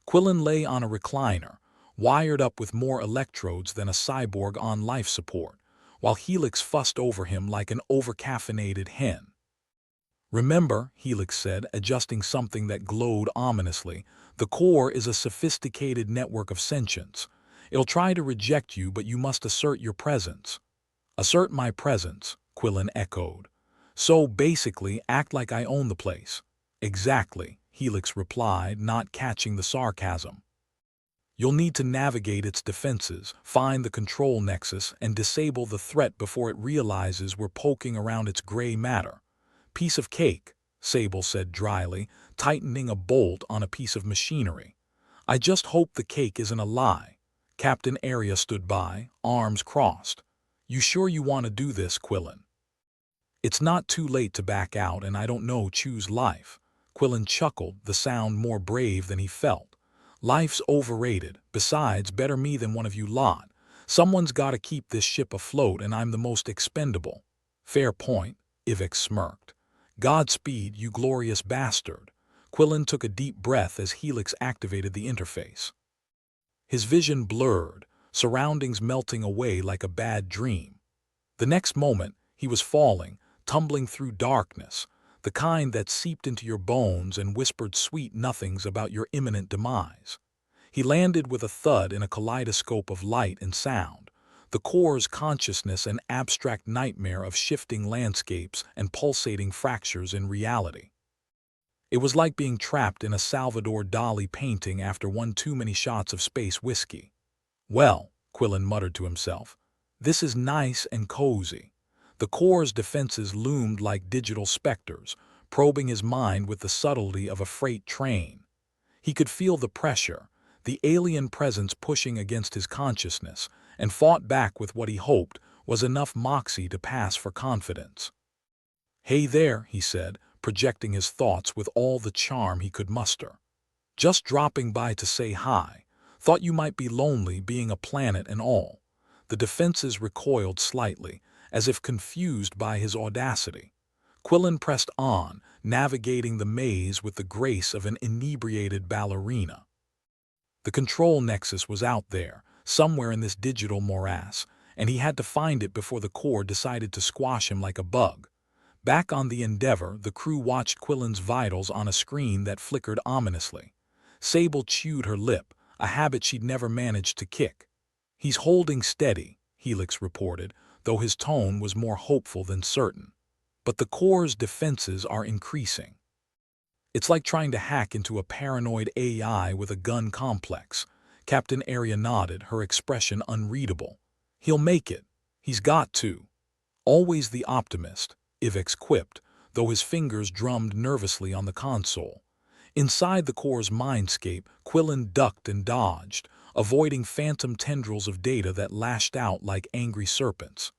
Quillen lay on a recliner, wired up with more electrodes than a cyborg on life support, while Helix fussed over him like an overcaffeinated hen. "Remember," Helix said, adjusting something that glowed ominously, "the core is a sophisticated network of sentience. It'll try to reject you, but you must assert your presence." "Assert my presence," Quillen echoed. "So, basically, act like I own the place." "Exactly," Helix replied, not catching the sarcasm. "You'll need to navigate its defenses, find the control nexus, and disable the threat before it realizes we're poking around its gray matter." "Piece of cake," Sable said dryly, tightening a bolt on a piece of machinery. "I just hope the cake isn't a lie." Captain Arya stood by, arms crossed. "You sure you want to do this, Quillen?" "It's not too late to back out, and I don't know, choose life." Quillen chuckled, the sound more brave than he felt. "Life's overrated. Besides, better me than one of you lot. Someone's got to keep this ship afloat, and I'm the most expendable." "Fair point," Ivex smirked. "Godspeed, you glorious bastard." Quillen took a deep breath as Helix activated the interface. His vision blurred, surroundings melting away like a bad dream. The next moment, he was falling, tumbling through darkness, the kind that seeped into your bones and whispered sweet nothings about your imminent demise. He landed with a thud in a kaleidoscope of light and sound, the core's consciousness an abstract nightmare of shifting landscapes and pulsating fractures in reality. It was like being trapped in a Salvador Dali painting after one too many shots of space whiskey. Well, Quillen muttered to himself, this is nice and cozy. The core's defenses loomed like digital specters, probing his mind with the subtlety of a freight train. He could feel the pressure, the alien presence pushing against his consciousness, and fought back with what he hoped was enough moxie to pass for confidence. Hey there, he said, projecting his thoughts with all the charm he could muster. Just dropping by to say hi. Thought you might be lonely being a planet and all. The defenses recoiled slightly, as if confused by his audacity. Quillen pressed on, navigating the maze with the grace of an inebriated ballerina. The control nexus was out there, somewhere in this digital morass, and he had to find it before the core decided to squash him like a bug. Back on the Endeavor, the crew watched Quillen's vitals on a screen that flickered ominously. Sable chewed her lip, a habit she'd never managed to kick. He's holding steady, Helix reported, though his tone was more hopeful than certain. But the core's defenses are increasing. It's like trying to hack into a paranoid AI with a gun complex. Captain Arya nodded, her expression unreadable. He'll make it. He's got to. Always the optimist, Ivex quipped, though his fingers drummed nervously on the console. Inside the core's mindscape, Quillen ducked and dodged, avoiding phantom tendrils of data that lashed out like angry serpents.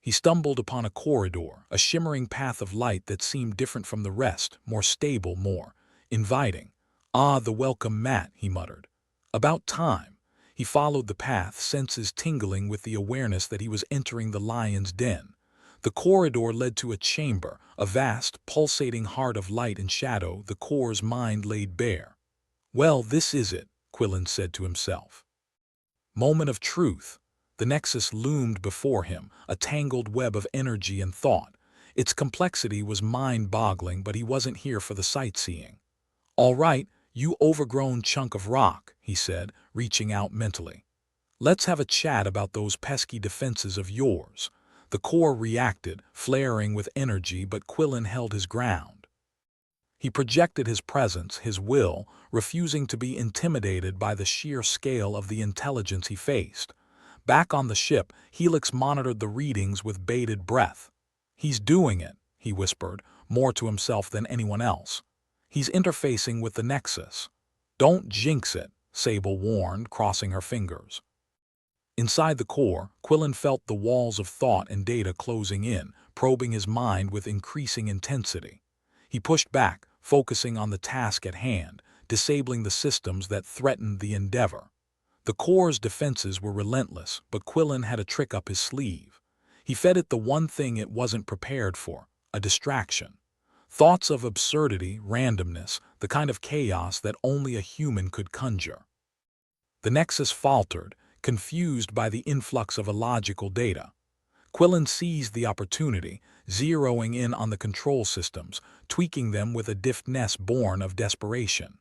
He stumbled upon a corridor, a shimmering path of light that seemed different from the rest, more stable, more inviting. Ah, the welcome mat, he muttered. About time. He followed the path, senses tingling with the awareness that he was entering the lion's den. The corridor led to a chamber, a vast, pulsating heart of light and shadow the core's mind laid bare. Well, this is it, Quillen said to himself. Moment of truth. The nexus loomed before him, a tangled web of energy and thought. Its complexity was mind-boggling, but he wasn't here for the sightseeing. All right, you overgrown chunk of rock, he said, reaching out mentally. Let's have a chat about those pesky defenses of yours. The core reacted, flaring with energy, but Quillen held his ground. He projected his presence, his will, refusing to be intimidated by the sheer scale of the intelligence he faced. Back on the ship, Helix monitored the readings with bated breath. He's doing it, he whispered, more to himself than anyone else. He's interfacing with the Nexus. Don't jinx it, Sable warned, crossing her fingers. Inside the core, Quillen felt the walls of thought and data closing in, probing his mind with increasing intensity. He pushed back, focusing on the task at hand, disabling the systems that threatened the Endeavor. The core's defenses were relentless, but Quillen had a trick up his sleeve. He fed it the one thing it wasn't prepared for, a distraction. Thoughts of absurdity, randomness, the kind of chaos that only a human could conjure. The Nexus faltered, confused by the influx of illogical data. Quillen seized the opportunity, zeroing in on the control systems, tweaking them with a deftness born of desperation.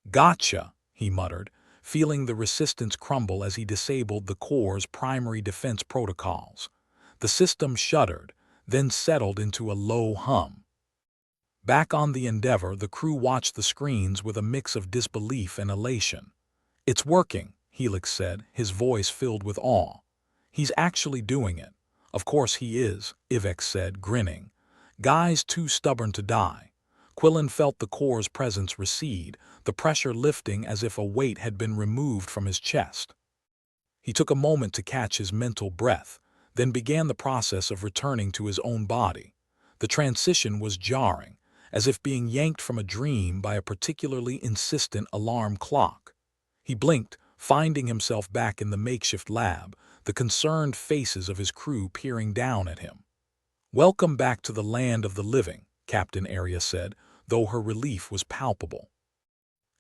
Gotcha, he muttered, feeling the resistance crumble as he disabled the core's primary defense protocols. The system shuddered, then settled into a low hum. Back on the Endeavor, the crew watched the screens with a mix of disbelief and elation. It's working, Helix said, his voice filled with awe. He's actually doing it. Of course he is, Ivex said, grinning. Guy's too stubborn to die. Quillen felt the core's presence recede, the pressure lifting as if a weight had been removed from his chest. He took a moment to catch his mental breath, then began the process of returning to his own body. The transition was jarring, as if being yanked from a dream by a particularly insistent alarm clock. He blinked, finding himself back in the makeshift lab, the concerned faces of his crew peering down at him. Welcome back to the land of the living, Captain Arya said, though her relief was palpable.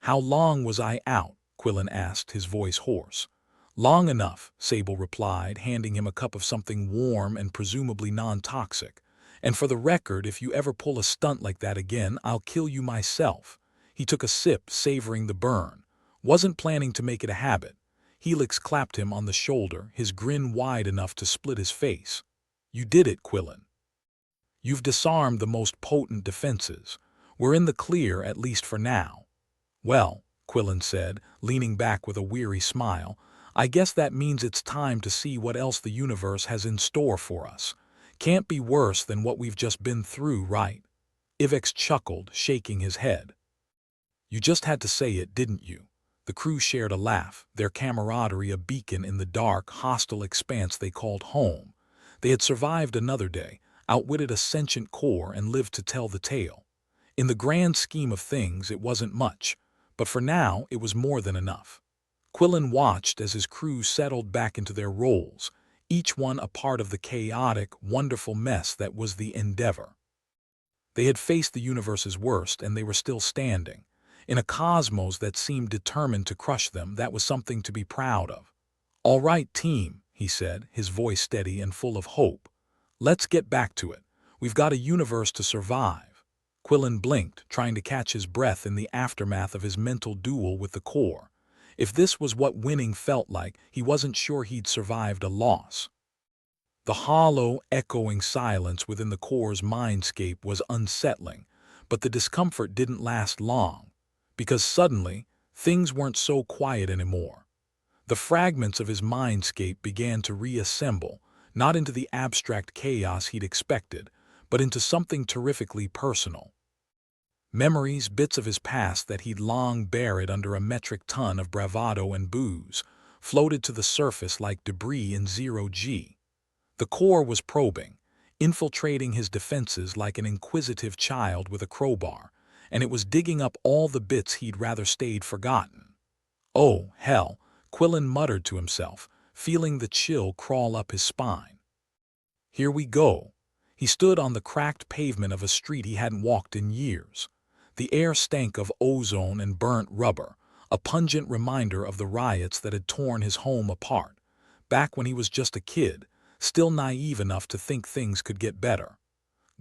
How long was I out? Quillen asked, his voice hoarse. Long enough, Sable replied, handing him a cup of something warm and presumably non-toxic. And for the record, if you ever pull a stunt like that again, I'll kill you myself. He took a sip, savoring the burn. Wasn't planning to make it a habit. Helix clapped him on the shoulder, his grin wide enough to split his face. You did it, Quillen. You've disarmed the most potent defenses. We're in the clear, at least for now. Well, Quillen said, leaning back with a weary smile, I guess that means it's time to see what else the universe has in store for us. Can't be worse than what we've just been through, right? Ivex chuckled, shaking his head. You just had to say it, didn't you? The crew shared a laugh, their camaraderie a beacon in the dark, hostile expanse they called home. They had survived another day, outwitted a sentient core, and lived to tell the tale. In the grand scheme of things, it wasn't much, but for now it was more than enough. Quillen watched as his crew settled back into their roles, each one a part of the chaotic, wonderful mess that was the Endeavor. They had faced the universe's worst, and they were still standing. In a cosmos that seemed determined to crush them, that was something to be proud of. All right, team, he said, his voice steady and full of hope. Let's get back to it. We've got a universe to survive. Quillen blinked, trying to catch his breath in the aftermath of his mental duel with the core. If this was what winning felt like, he wasn't sure he'd survived a loss. The hollow, echoing silence within the core's mindscape was unsettling, but the discomfort didn't last long, because suddenly, things weren't so quiet anymore. The fragments of his mindscape began to reassemble, not into the abstract chaos he'd expected, but into something terrifically personal. Memories, bits of his past that he'd long buried under a metric ton of bravado and booze, floated to the surface like debris in zero-G. The core was probing, infiltrating his defenses like an inquisitive child with a crowbar, and it was digging up all the bits he'd rather stayed forgotten. Oh, hell, Quillen muttered to himself, feeling the chill crawl up his spine. Here we go. He stood on the cracked pavement of a street he hadn't walked in years. The air stank of ozone and burnt rubber, a pungent reminder of the riots that had torn his home apart, back when he was just a kid, still naive enough to think things could get better.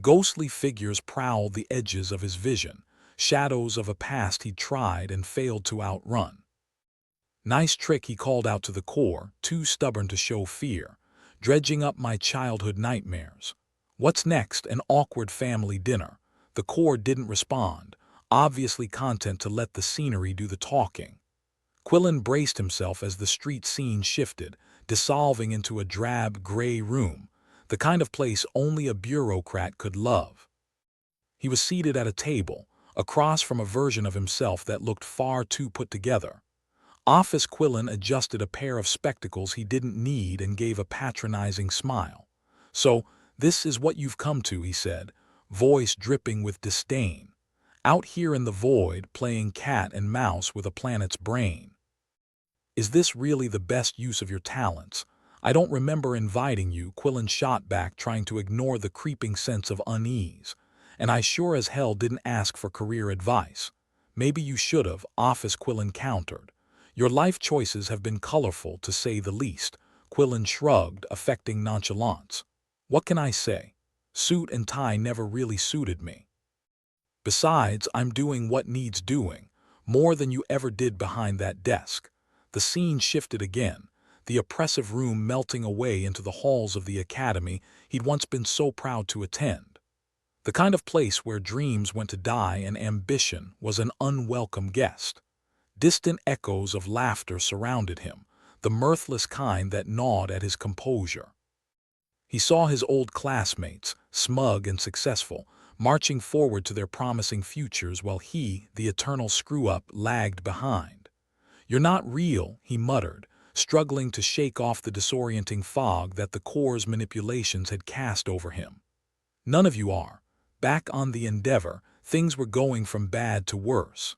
Ghostly figures prowled the edges of his vision, shadows of a past he'd tried and failed to outrun. Nice trick, he called out to the core, too stubborn to show fear, dredging up my childhood nightmares. What's next? An awkward family dinner. The core didn't respond, obviously content to let the scenery do the talking. Quillen braced himself as the street scene shifted, dissolving into a drab gray room, the kind of place only a bureaucrat could love. He was seated at a table, across from a version of himself that looked far too put together. Office Quillen adjusted a pair of spectacles he didn't need and gave a patronizing smile. So, this is what you've come to, he said, voice dripping with disdain. Out here in the void, playing cat and mouse with a planet's brain. Is this really the best use of your talents? I don't remember inviting you, Quillen shot back, trying to ignore the creeping sense of unease. And I sure as hell didn't ask for career advice. Maybe you should have, Office Quillen countered. Your life choices have been colorful, to say the least. Quillen shrugged, affecting nonchalance. What can I say? Suit and tie never really suited me. Besides, I'm doing what needs doing, more than you ever did behind that desk. The scene shifted again, the oppressive room melting away into the halls of the academy he'd once been so proud to attend. The kind of place where dreams went to die and ambition was an unwelcome guest. Distant echoes of laughter surrounded him, the mirthless kind that gnawed at his composure. He saw his old classmates, smug and successful, marching forward to their promising futures while he, the eternal screw-up, lagged behind. You're not real, he muttered, struggling to shake off the disorienting fog that the core's manipulations had cast over him. None of you are. Back on the Endeavor, things were going from bad to worse.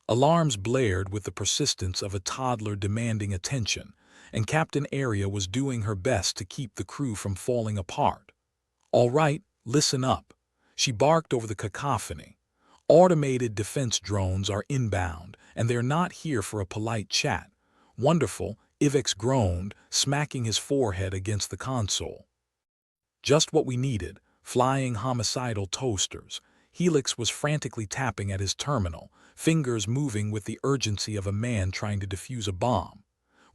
Alarms blared with the persistence of a toddler demanding attention, and Captain Aria was doing her best to keep the crew from falling apart. All right, listen up. She barked over the cacophony. Automated defense drones are inbound, and they're not here for a polite chat. Wonderful, Ivex groaned, smacking his forehead against the console. Just what we needed, flying homicidal toasters. Helix was frantically tapping at his terminal, fingers moving with the urgency of a man trying to defuse a bomb.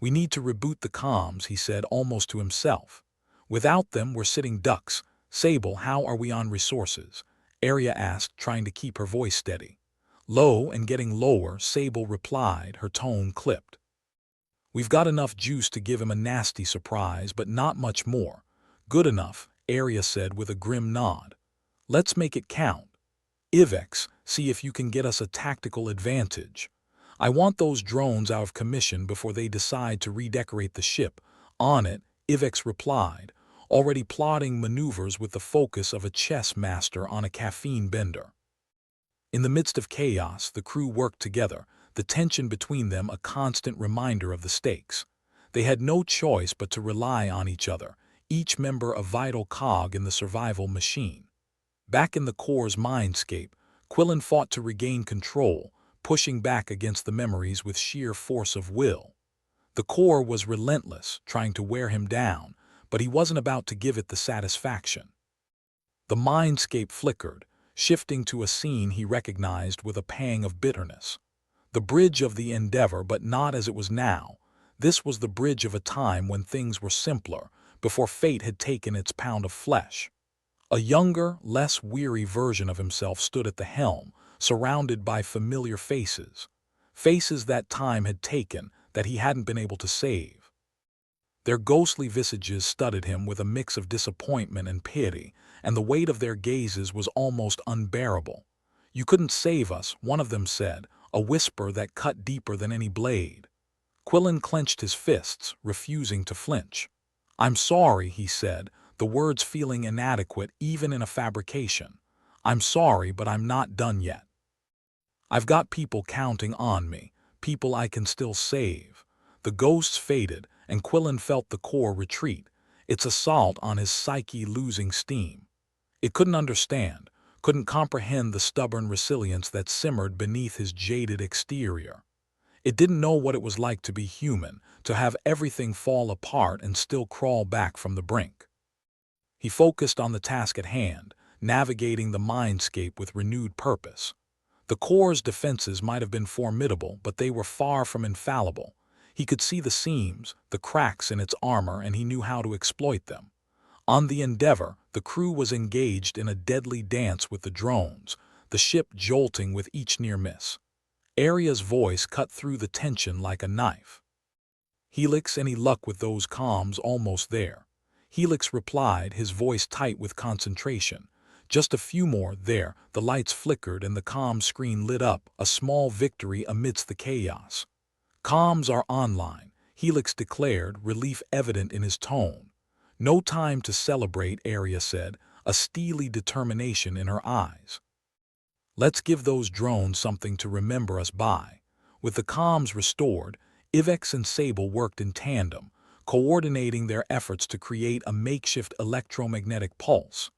"We need to reboot the comms," he said almost to himself. "Without them, we're sitting ducks. Sable, how are we on resources?" Arya asked, trying to keep her voice steady. Low and getting lower, Sable replied, her tone clipped. "We've got enough juice to give him a nasty surprise, but not much more." "Good enough," Arya said with a grim nod. "Let's make it count. Ivex, see if you can get us a tactical advantage. I want those drones out of commission before they decide to redecorate the ship." "On it," Ivex replied, already plotting maneuvers with the focus of a chess master on a caffeine bender. In the midst of chaos, the crew worked together, the tension between them a constant reminder of the stakes. They had no choice but to rely on each other, each member a vital cog in the survival machine. Back in the Corps' mindscape, Quillen fought to regain control, pushing back against the memories with sheer force of will. The Corps was relentless, trying to wear him down, but he wasn't about to give it the satisfaction. The mindscape flickered, shifting to a scene he recognized with a pang of bitterness. The bridge of the Endeavor, but not as it was now. This was the bridge of a time when things were simpler, before fate had taken its pound of flesh. A younger, less weary version of himself stood at the helm, surrounded by familiar faces. Faces that time had taken, that he hadn't been able to save. Their ghostly visages studied him with a mix of disappointment and pity, and the weight of their gazes was almost unbearable. "You couldn't save us," one of them said, a whisper that cut deeper than any blade. Quillen clenched his fists, refusing to flinch. "I'm sorry," he said, the words feeling inadequate even in a fabrication. "I'm sorry, but I'm not done yet. I've got people counting on me, people I can still save." The ghosts faded, and Quillen felt the Corps retreat, its assault on his psyche losing steam. It couldn't understand, couldn't comprehend the stubborn resilience that simmered beneath his jaded exterior. It didn't know what it was like to be human, to have everything fall apart and still crawl back from the brink. He focused on the task at hand, navigating the mindscape with renewed purpose. The Corps' defenses might have been formidable, but they were far from infallible. He could see the seams, the cracks in its armor, and he knew how to exploit them. On the Endeavor, the crew was engaged in a deadly dance with the drones, the ship jolting with each near miss. Arya's voice cut through the tension like a knife. "Helix, any luck with those comms almost there?" Helix replied, his voice tight with concentration. "Just a few more there." The lights flickered and the comm screen lit up, a small victory amidst the chaos. "Comms are online," Helix declared, relief evident in his tone. "No time to celebrate," Arya said, a steely determination in her eyes. "Let's give those drones something to remember us by." With the comms restored, Ivex and Sable worked in tandem, coordinating their efforts to create a makeshift electromagnetic pulse.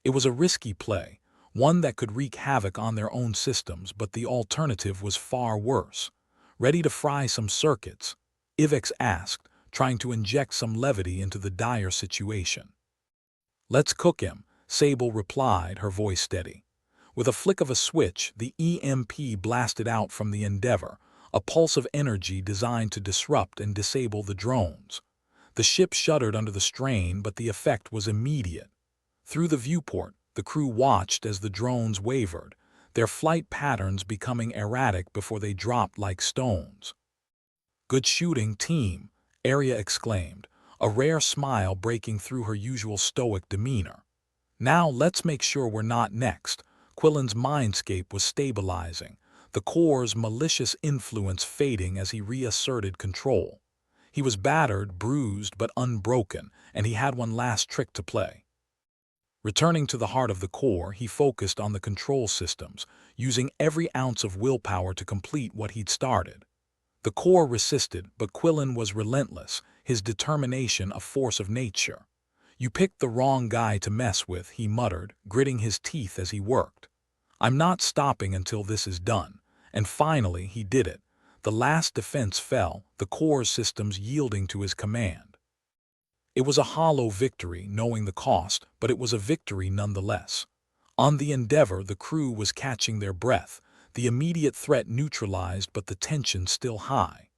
It was a risky play, one that could wreak havoc on their own systems, but the alternative was far worse. "Ready to fry some circuits?" Ivex asked, trying to inject some levity into the dire situation. "Let's cook him," Sable replied, her voice steady. With a flick of a switch, the EMP blasted out from the Endeavor, a pulse of energy designed to disrupt and disable the drones. The ship shuddered under the strain, but the effect was immediate. Through the viewport, the crew watched as the drones wavered, their flight patterns becoming erratic before they dropped like stones. "Good shooting, team," Arya exclaimed, a rare smile breaking through her usual stoic demeanor. "Now let's make sure we're not next." Quillen's mindscape was stabilizing, the Corps' malicious influence fading as he reasserted control. He was battered, bruised, but unbroken, and he had one last trick to play. Returning to the heart of the Corps, he focused on the control systems, using every ounce of willpower to complete what he'd started. The Corps resisted, but Quillen was relentless, his determination a force of nature. "You picked the wrong guy to mess with," he muttered, gritting his teeth as he worked. "I'm not stopping until this is done." And finally, he did it. The last defense fell, the Corps systems yielding to his command. It was a hollow victory, knowing the cost, but it was a victory nonetheless. On the Endeavor, the crew was catching their breath, the immediate threat neutralized but the tension still high.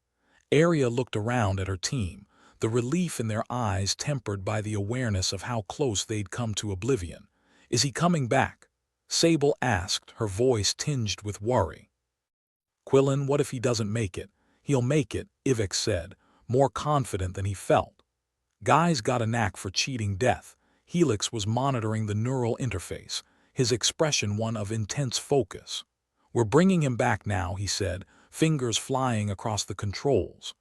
Arya looked around at her team, the relief in their eyes tempered by the awareness of how close they'd come to oblivion. "Is he coming back?" Sable asked, her voice tinged with worry. "Quillen, what if he doesn't make it?" "He'll make it," Ivex said, more confident than he felt. Guy's got a knack for cheating death. Helix was monitoring the neural interface, his expression one of intense focus. "We're bringing him back now," he said, fingers flying across the controls.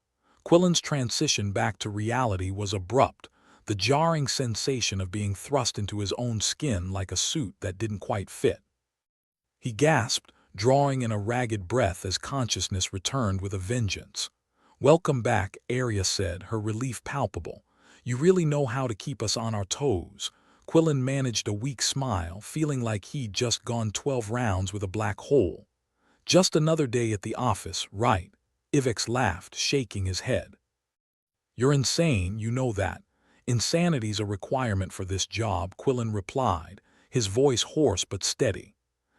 Quillen's transition back to reality was abrupt, the jarring sensation of being thrust into his own skin like a suit that didn't quite fit. He gasped, drawing in a ragged breath as consciousness returned with a vengeance. "Welcome back," Arya said, her relief palpable. "You really know how to keep us on our toes." Quillen managed a weak smile, feeling like he'd just gone 12 rounds with a black hole. "Just another day at the office, right?" Ivex laughed, shaking his head. "You're insane, you know that. Insanity's a requirement for this job," Quillen replied, his voice hoarse but steady.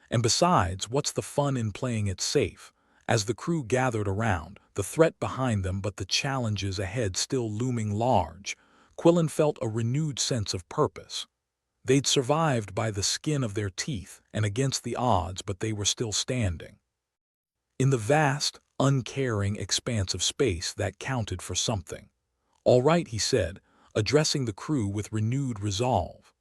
"And besides, what's the fun in playing it safe?" As the crew gathered around, the threat behind them but the challenges ahead still looming large, Quillen felt a renewed sense of purpose. They'd survived by the skin of their teeth and against the odds, but they were still standing. In the vast, uncaring expanse of space, that counted for something. "All right," he said, addressing the crew with renewed resolve.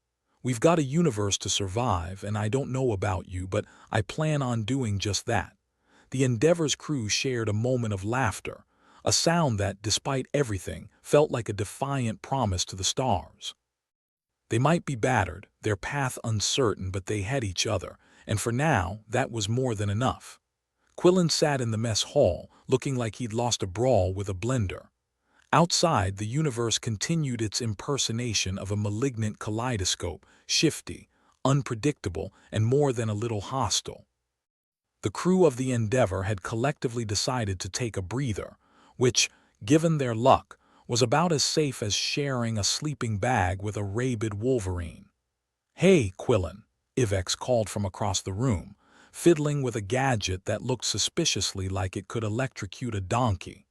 "We've got a universe to survive, and I don't know about you, but I plan on doing just that." The Endeavor's crew shared a moment of laughter, a sound that, despite everything, felt like a defiant promise to the stars. They might be battered, their path uncertain, but they had each other, and for now, that was more than enough. Quillen sat in the mess hall, looking like he'd lost a brawl with a blender. Outside, the universe continued its impersonation of a malignant kaleidoscope, shifty, unpredictable, and more than a little hostile. The crew of the Endeavor had collectively decided to take a breather, which, given their luck, was about as safe as sharing a sleeping bag with a rabid wolverine. "Hey, Quillen," Ivex called from across the room, fiddling with a gadget that looked suspiciously like it could electrocute a donkey.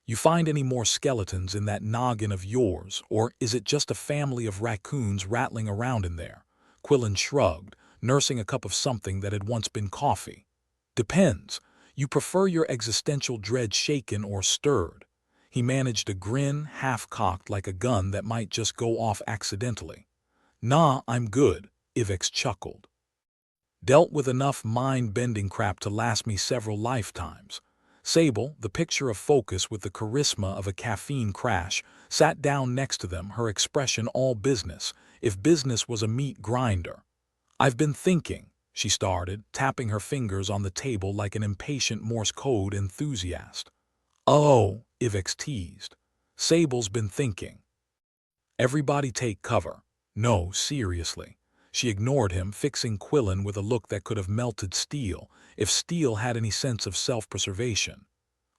"You find any more skeletons in that noggin of yours, or is it just a family of raccoons rattling around in there?" Quillen shrugged, nursing a cup of something that had once been coffee. "Depends. You prefer your existential dread shaken or stirred?" He managed a grin, half-cocked like a gun that might just go off accidentally. "Nah, I'm good," Ivex chuckled. "Dealt with enough mind-bending crap to last me several lifetimes." Sable, the picture of focus with the charisma of a caffeine crash, sat down next to them, her expression all business, if business was a meat grinder. "I've been thinking," she started, tapping her fingers on the table like an impatient Morse code enthusiast. "Oh," Ivex teased. "Sable's been thinking." Everybody take cover. "No, seriously." She ignored him, fixing Quillen with a look that could have melted steel, if steel had any sense of self-preservation.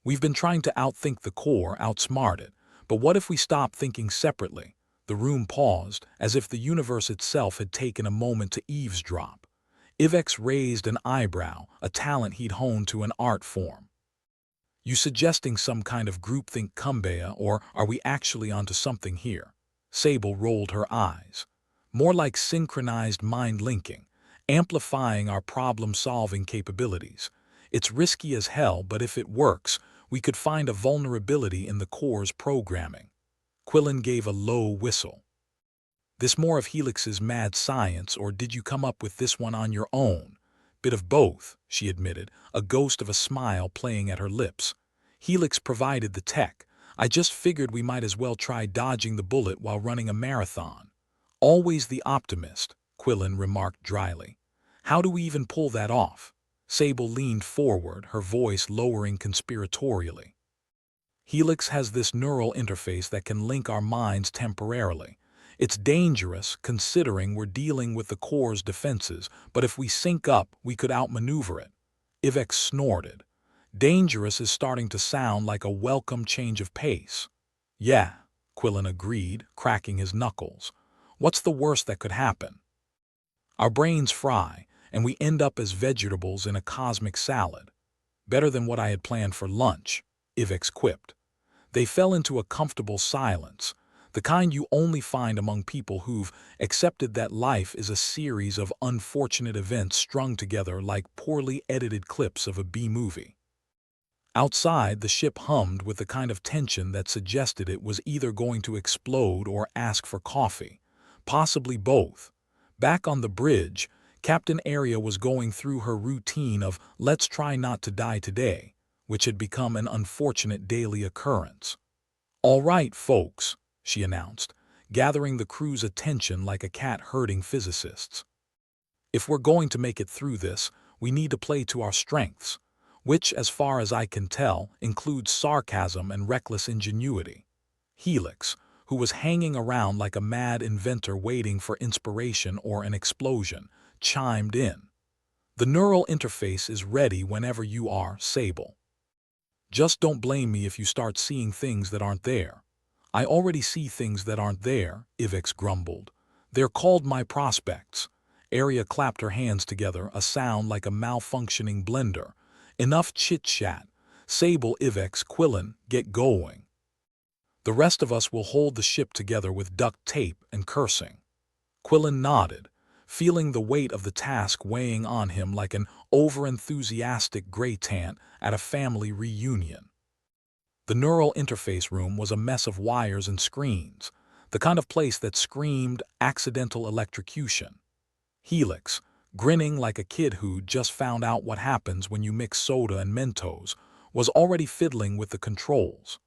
"We've been trying to outthink the core, outsmart it, but what if we stop thinking separately?" The room paused, as if the universe itself had taken a moment to eavesdrop. Ivex raised an eyebrow, a talent he'd honed to an art form. "You suggesting some kind of groupthink kumbaya, or are we actually onto something here?" Sable rolled her eyes. "More like synchronized mind-linking, amplifying our problem-solving capabilities. It's risky as hell, but if it works, we could find a vulnerability in the core's programming." Quillen gave a low whistle. "This more of Helix's mad science, or did you come up with this one on your own?" "Bit of both," she admitted, a ghost of a smile playing at her lips. "Helix provided the tech. I just figured we might as well try dodging the bullet while running a marathon." "Always the optimist," Quillen remarked dryly. "How do we even pull that off?" Sable leaned forward, her voice lowering conspiratorially. "Helix has this neural interface that can link our minds temporarily. It's dangerous, considering we're dealing with the core's defenses, but if we sync up, we could outmaneuver it." Ivex snorted. Dangerous is starting to sound like a welcome change of pace. "Yeah," Quillen agreed, cracking his knuckles. "What's the worst that could happen?" Our brains fry, and we end up as vegetables in a cosmic salad. Better than what I had planned for lunch, Ivex quipped. They fell into a comfortable silence, the kind you only find among people who've accepted that life is a series of unfortunate events strung together like poorly edited clips of a B-movie. Outside, the ship hummed with the kind of tension that suggested it was either going to explode or ask for coffee, possibly both. Back on the bridge, Captain Aria was going through her routine of "let's try not to die today," which had become an unfortunate daily occurrence. "All right, folks," she announced, gathering the crew's attention like a cat herding physicists. "If we're going to make it through this, we need to play to our strengths, which, as far as I can tell, includes sarcasm and reckless ingenuity." Helix, who was hanging around like a mad inventor waiting for inspiration or an explosion, chimed in. "The neural interface is ready whenever you are, Sable. Just don't blame me if you start seeing things that aren't there." "I already see things that aren't there," Ivex grumbled. "They're called my prospects." Aria clapped her hands together, a sound like a malfunctioning blender. "Enough chit-chat. Sable, Ivex, Quillen, get going. The rest of us will hold the ship together with duct tape and cursing." Quillen nodded, feeling the weight of the task weighing on him like an over-enthusiastic gray-tant at a family reunion. The neural interface room was a mess of wires and screens, the kind of place that screamed accidental electrocution. Helix, grinning like a kid who just found out what happens when you mix soda and Mentos, was already fiddling with the controls.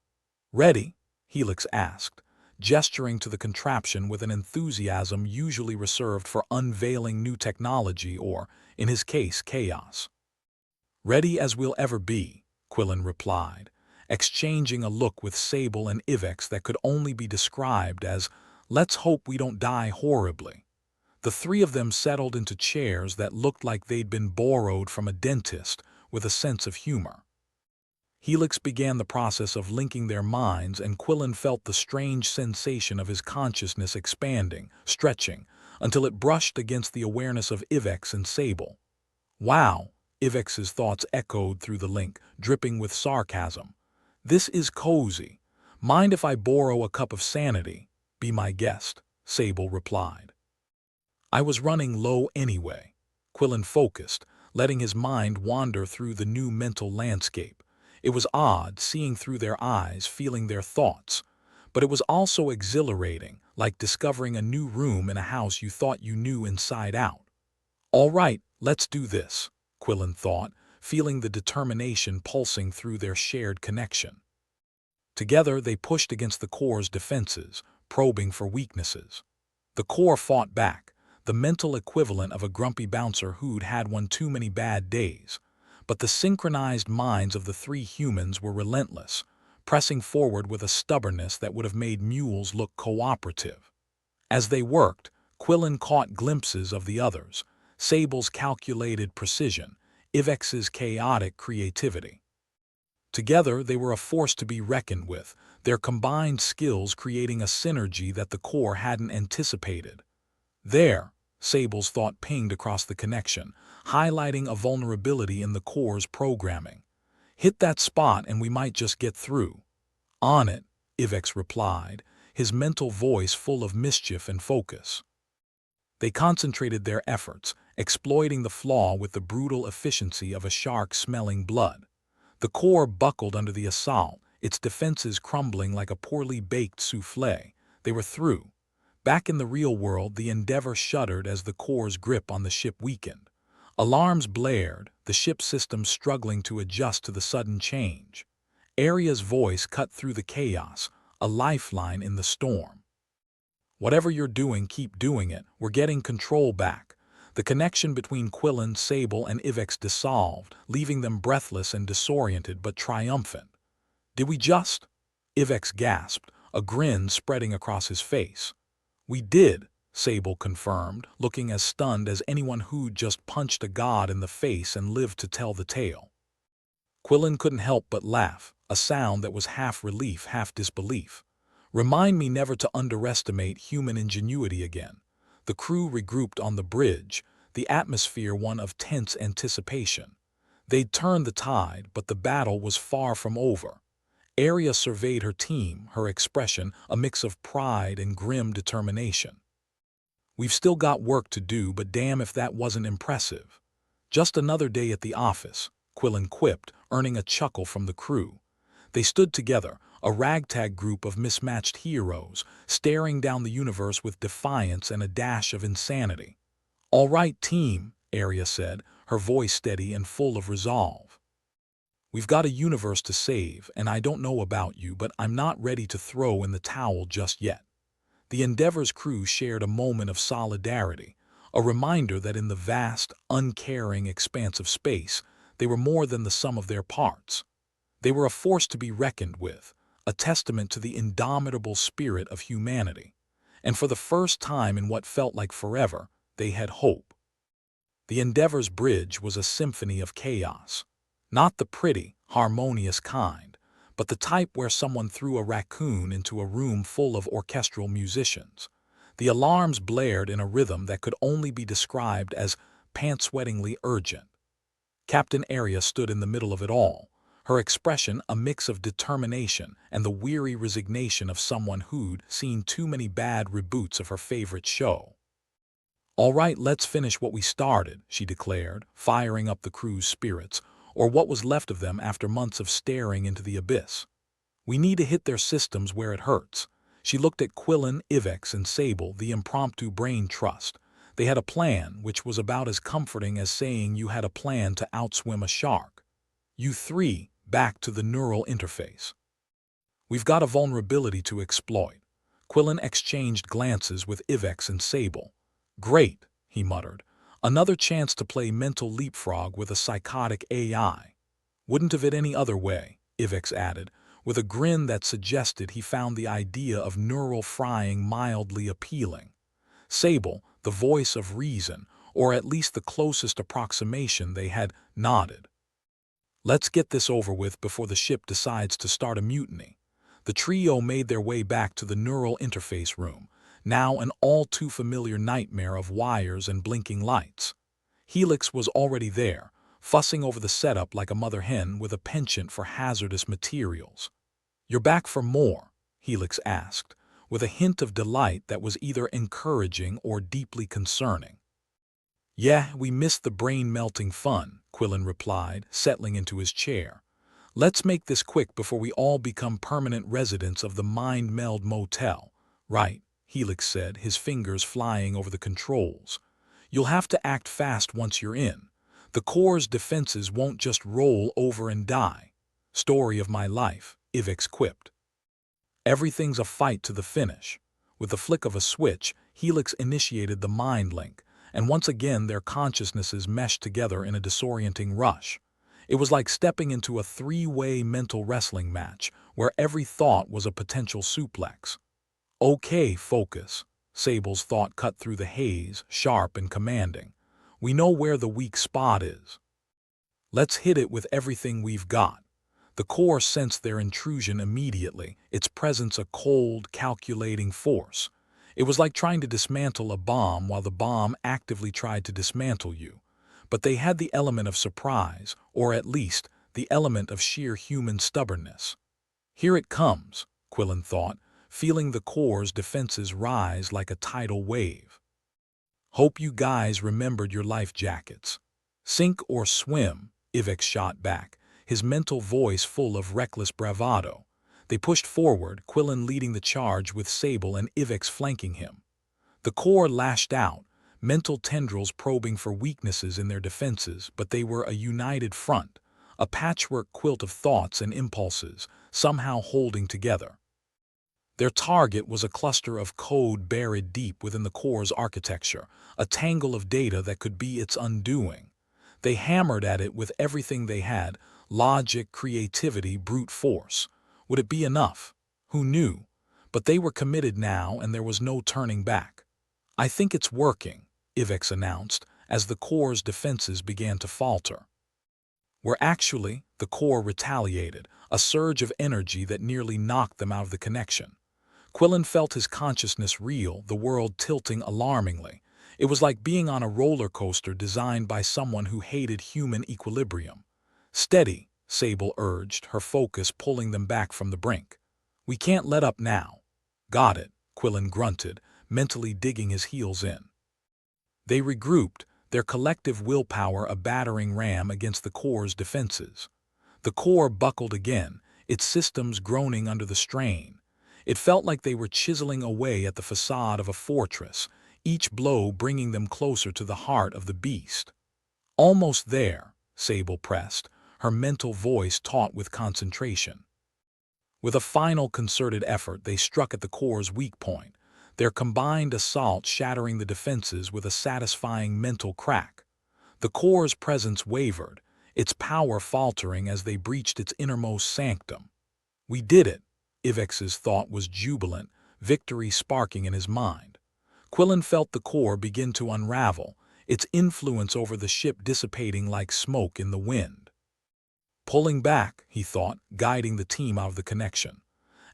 "Ready?" Helix asked, gesturing to the contraption with an enthusiasm usually reserved for unveiling new technology or, in his case, chaos. "Ready as we'll ever be," Quillen replied, exchanging a look with Sable and Ivex that could only be described as, "let's hope we don't die horribly." The three of them settled into chairs that looked like they'd been borrowed from a dentist with a sense of humor. Helix began the process of linking their minds, and Quillen felt the strange sensation of his consciousness expanding, stretching, until it brushed against the awareness of Ivex and Sable. "Wow," Ivex's thoughts echoed through the link, dripping with sarcasm. "This is cozy. Mind if I borrow a cup of sanity?" "Be my guest," Sable replied. "I was running low anyway." Quillen focused, letting his mind wander through the new mental landscape. It was odd, seeing through their eyes, feeling their thoughts. But it was also exhilarating, like discovering a new room in a house you thought you knew inside out. "All right, let's do this," Quillen thought, feeling the determination pulsing through their shared connection. Together they pushed against the core's defenses, probing for weaknesses. The core fought back, the mental equivalent of a grumpy bouncer who'd had one too many bad days. But the synchronized minds of the three humans were relentless, pressing forward with a stubbornness that would have made mules look cooperative. As they worked, Quillen caught glimpses of the others, Sable's calculated precision, Ivex's chaotic creativity. Together they were a force to be reckoned with, their combined skills creating a synergy that the core hadn't anticipated. "There," Sable's thought pinged across the connection, highlighting a vulnerability in the core's programming. "Hit that spot and we might just get through." "On it," Ivex replied, his mental voice full of mischief and focus. They concentrated their efforts, exploiting the flaw with the brutal efficiency of a shark smelling blood. The core buckled under the assault, its defenses crumbling like a poorly baked souffle. They were through. Back in the real world, the Endeavor shuddered as the core's grip on the ship weakened. Alarms blared, the ship system struggling to adjust to the sudden change. Aria's voice cut through the chaos, a lifeline in the storm. "Whatever you're doing, keep doing it. We're getting control back." The connection between Quillen, Sable, and Ivex dissolved, leaving them breathless and disoriented but triumphant. "Did we just?" Ivex gasped, a grin spreading across his face. "We did," Sable confirmed, looking as stunned as anyone who'd just punched a god in the face and lived to tell the tale. Quillen couldn't help but laugh, a sound that was half relief, half disbelief. "Remind me never to underestimate human ingenuity again." The crew regrouped on the bridge, the atmosphere one of tense anticipation. They'd turned the tide, but the battle was far from over. Arya surveyed her team, her expression a mix of pride and grim determination. "We've still got work to do, but damn if that wasn't impressive." "Just another day at the office," Quillen quipped, earning a chuckle from the crew. They stood together, a ragtag group of mismatched heroes, staring down the universe with defiance and a dash of insanity. "All right, team," Arya said, her voice steady and full of resolve. "We've got a universe to save, and I don't know about you, but I'm not ready to throw in the towel just yet." The Endeavor's crew shared a moment of solidarity, a reminder that in the vast, uncaring expanse of space, they were more than the sum of their parts. They were a force to be reckoned with, a testament to the indomitable spirit of humanity. And for the first time in what felt like forever, they had hope. The Endeavor's bridge was a symphony of chaos. Not the pretty, harmonious kind, but the type where someone threw a raccoon into a room full of orchestral musicians. The alarms blared in a rhythm that could only be described as pant-sweatingly urgent. Captain Arya stood in the middle of it all, her expression a mix of determination and the weary resignation of someone who'd seen too many bad reboots of her favorite show. "All right, let's finish what we started," she declared, firing up the crew's spirits, or what was left of them after months of staring into the abyss. "We need to hit their systems where it hurts." She looked at Quillen, Ivex, and Sable, the impromptu brain trust. They had a plan, which was about as comforting as saying you had a plan to outswim a shark. "You three, back to the neural interface. We've got a vulnerability to exploit." Quillen exchanged glances with Ivex and Sable. "Great," he muttered. "Another chance to play mental leapfrog with a psychotic AI. Wouldn't have it any other way," Ivex added, with a grin that suggested he found the idea of neural frying mildly appealing. Sable, the voice of reason, or at least the closest approximation they had, nodded. "Let's get this over with before the ship decides to start a mutiny." The trio made their way back to the neural interface room, now an all-too-familiar nightmare of wires and blinking lights. Helix was already there, fussing over the setup like a mother hen with a penchant for hazardous materials. "You're back for more?" Helix asked, with a hint of delight that was either encouraging or deeply concerning. "Yeah, we missed the brain-melting fun," Quillen replied, settling into his chair. "Let's make this quick before we all become permanent residents of the Mind Meld Motel." "Right," Helix said, his fingers flying over the controls. "You'll have to act fast once you're in. The Core's defenses won't just roll over and die." "Story of my life," Ivex quipped. "Everything's a fight to the finish." With the flick of a switch, Helix initiated the mind link, and once again their consciousnesses meshed together in a disorienting rush. It was like stepping into a three-way mental wrestling match, where every thought was a potential suplex. "Okay, focus." Sable's thought cut through the haze, sharp and commanding. "We know where the weak spot is. Let's hit it with everything we've got." The Core sensed their intrusion immediately, its presence a cold, calculating force. It was like trying to dismantle a bomb while the bomb actively tried to dismantle you. But they had the element of surprise, or at least, the element of sheer human stubbornness. "Here it comes," Quillen thought, feeling the Core's defenses rise like a tidal wave. "Hope you guys remembered your life jackets." "Sink or swim," Ivex shot back, his mental voice full of reckless bravado. They pushed forward, Quillen leading the charge with Sable and Ivex flanking him. The Core lashed out, mental tendrils probing for weaknesses in their defenses, but they were a united front, a patchwork quilt of thoughts and impulses, somehow holding together. Their target was a cluster of code buried deep within the Core's architecture, a tangle of data that could be its undoing. They hammered at it with everything they had: logic, creativity, brute force. Would it be enough? Who knew? But they were committed now, and there was no turning back. "I think it's working," Ivex announced, as the Core's defenses began to falter. The Core retaliated, a surge of energy that nearly knocked them out of the connection. Quillen felt his consciousness reel, the world tilting alarmingly. It was like being on a roller coaster designed by someone who hated human equilibrium. "Steady," Sable urged, her focus pulling them back from the brink. "We can't let up now." "Got it," Quillen grunted, mentally digging his heels in. They regrouped, their collective willpower a battering ram against the core's defenses. The core buckled again, its systems groaning under the strain. It felt like they were chiseling away at the facade of a fortress, each blow bringing them closer to the heart of the beast. "Almost there," Sable pressed, her mental voice taut with concentration. With a final concerted effort, they struck at the core's weak point, their combined assault shattering the defenses with a satisfying mental crack. The core's presence wavered, its power faltering as they breached its innermost sanctum. "We did it," Ivex's thought was jubilant, victory sparking in his mind. Quillen felt the core begin to unravel, its influence over the ship dissipating like smoke in the wind. Pulling back, he thought, guiding the team out of the connection.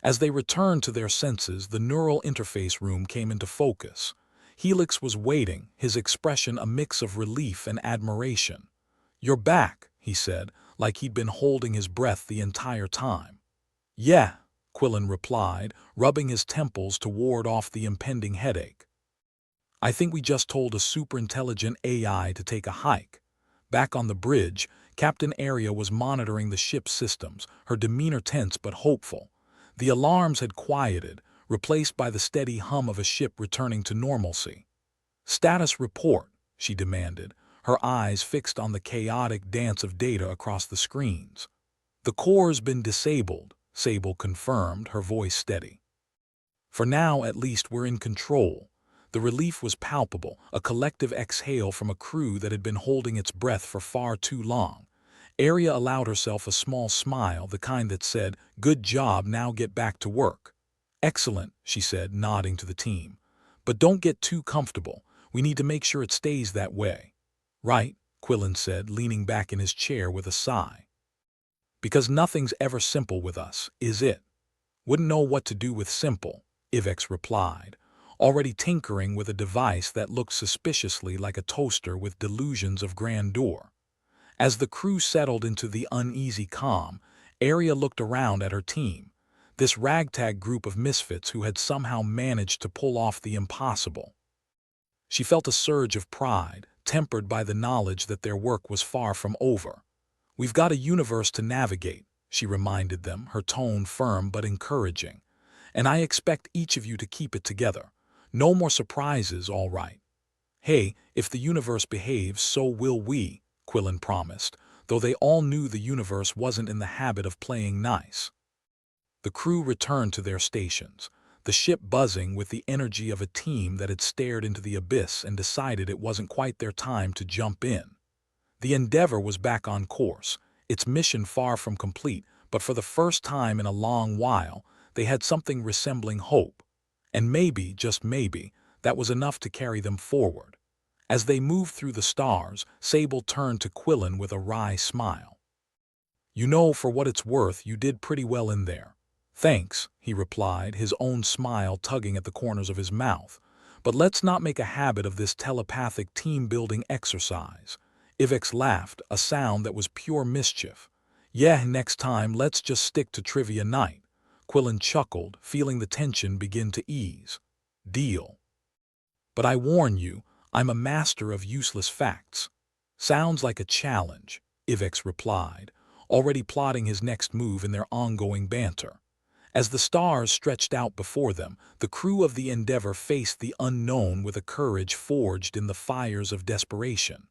As they returned to their senses, the neural interface room came into focus. Helix was waiting, his expression a mix of relief and admiration. "You're back," he said, like he'd been holding his breath the entire time. "Yeah," Quillen replied, rubbing his temples to ward off the impending headache. "I think we just told a super-intelligent AI to take a hike." Back on the bridge, Captain Aria was monitoring the ship's systems, her demeanor tense but hopeful. The alarms had quieted, replaced by the steady hum of a ship returning to normalcy. "Status report," she demanded, her eyes fixed on the chaotic dance of data across the screens. "The core's been disabled," Sable confirmed, her voice steady. "For now, at least, we're in control." The relief was palpable, a collective exhale from a crew that had been holding its breath for far too long. Aria allowed herself a small smile, the kind that said, "Good job, now get back to work." "Excellent," she said, nodding to the team. "But don't get too comfortable. We need to make sure it stays that way." "Right," Quillen said, leaning back in his chair with a sigh. "Because nothing's ever simple with us, is it?" "Wouldn't know what to do with simple," Ivex replied, already tinkering with a device that looked suspiciously like a toaster with delusions of grandeur. As the crew settled into the uneasy calm, Aria looked around at her team, this ragtag group of misfits who had somehow managed to pull off the impossible. She felt a surge of pride, tempered by the knowledge that their work was far from over. "We've got a universe to navigate," she reminded them, her tone firm but encouraging. "And I expect each of you to keep it together. No more surprises, all right." "Hey, if the universe behaves, so will we," Quillen promised, though they all knew the universe wasn't in the habit of playing nice. The crew returned to their stations, the ship buzzing with the energy of a team that had stared into the abyss and decided it wasn't quite their time to jump in. The Endeavor was back on course, its mission far from complete, but for the first time in a long while, they had something resembling hope. And maybe, just maybe, that was enough to carry them forward. As they moved through the stars, Sable turned to Quillen with a wry smile. "You know, for what it's worth, you did pretty well in there." "Thanks," he replied, his own smile tugging at the corners of his mouth. "But let's not make a habit of this telepathic team-building exercise." Ivex laughed, a sound that was pure mischief. "Yeah, next time let's just stick to trivia night." Quillen chuckled, feeling the tension begin to ease. "Deal." "But I warn you, I'm a master of useless facts." "Sounds like a challenge," Ivex replied, already plotting his next move in their ongoing banter. As the stars stretched out before them, the crew of the Endeavor faced the unknown with a courage forged in the fires of desperation.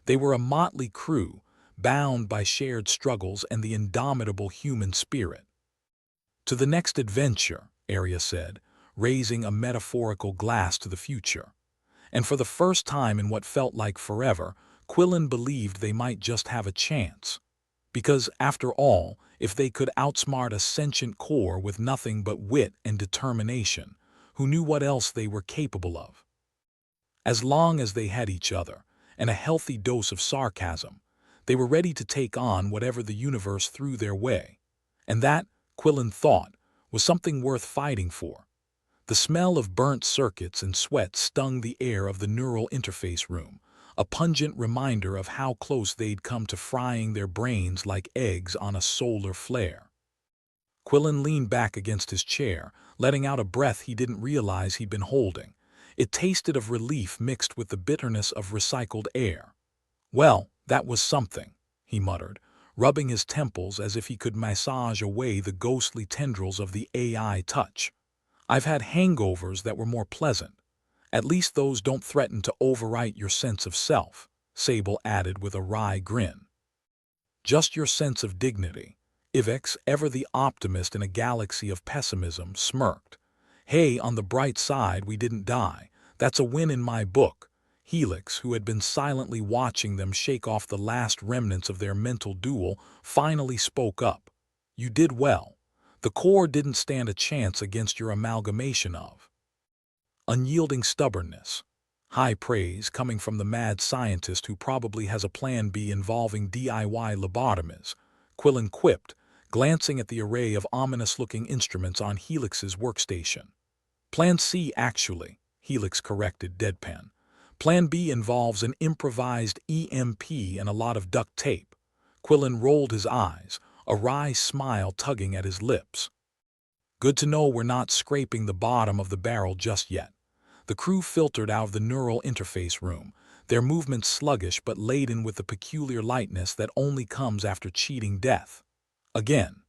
They were a motley crew, bound by shared struggles and the indomitable human spirit. "To the next adventure," Aria said, raising a metaphorical glass to the future. And for the first time in what felt like forever, Quillen believed they might just have a chance. Because, after all, if they could outsmart a sentient core with nothing but wit and determination, who knew what else they were capable of? As long as they had each other, and a healthy dose of sarcasm, they were ready to take on whatever the universe threw their way. And that, Quillen thought, was something worth fighting for. The smell of burnt circuits and sweat stung the air of the neural interface room, a pungent reminder of how close they'd come to frying their brains like eggs on a solar flare. Quillen leaned back against his chair, letting out a breath he didn't realize he'd been holding. It tasted of relief mixed with the bitterness of recycled air. "Well, that was something," he muttered, rubbing his temples as if he could massage away the ghostly tendrils of the AI touch. "I've had hangovers that were more pleasant. At least those don't threaten to overwrite your sense of self," Sable added with a wry grin. "Just your sense of dignity." Ivex, ever the optimist in a galaxy of pessimism, smirked. "Hey, on the bright side, we didn't die. That's a win in my book." Helix, who had been silently watching them shake off the last remnants of their mental duel, finally spoke up. "You did well. The core didn't stand a chance against your amalgamation of unyielding stubbornness." High praise coming from the mad scientist who probably has a plan B involving DIY lobotomies, Quillen quipped, glancing at the array of ominous-looking instruments on Helix's workstation. "Plan C, actually," Helix corrected deadpan. "Plan B involves an improvised EMP and a lot of duct tape." Quillen rolled his eyes, a wry smile tugging at his lips. "Good to know we're not scraping the bottom of the barrel just yet." The crew filtered out of the neural interface room, their movements sluggish but laden with the peculiar lightness that only comes after cheating death. Again,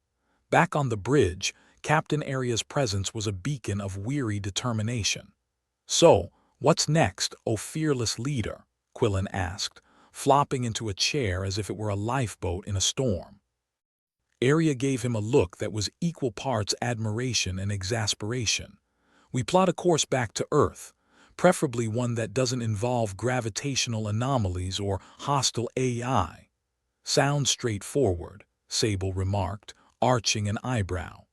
back on the bridge, Captain Aria's presence was a beacon of weary determination. "So, what's next, O fearless leader?" Quillen asked, flopping into a chair as if it were a lifeboat in a storm. Aria gave him a look that was equal parts admiration and exasperation. "We plot a course back to Earth, preferably one that doesn't involve gravitational anomalies or hostile AI." "Sounds straightforward," Sable remarked, arching an eyebrow.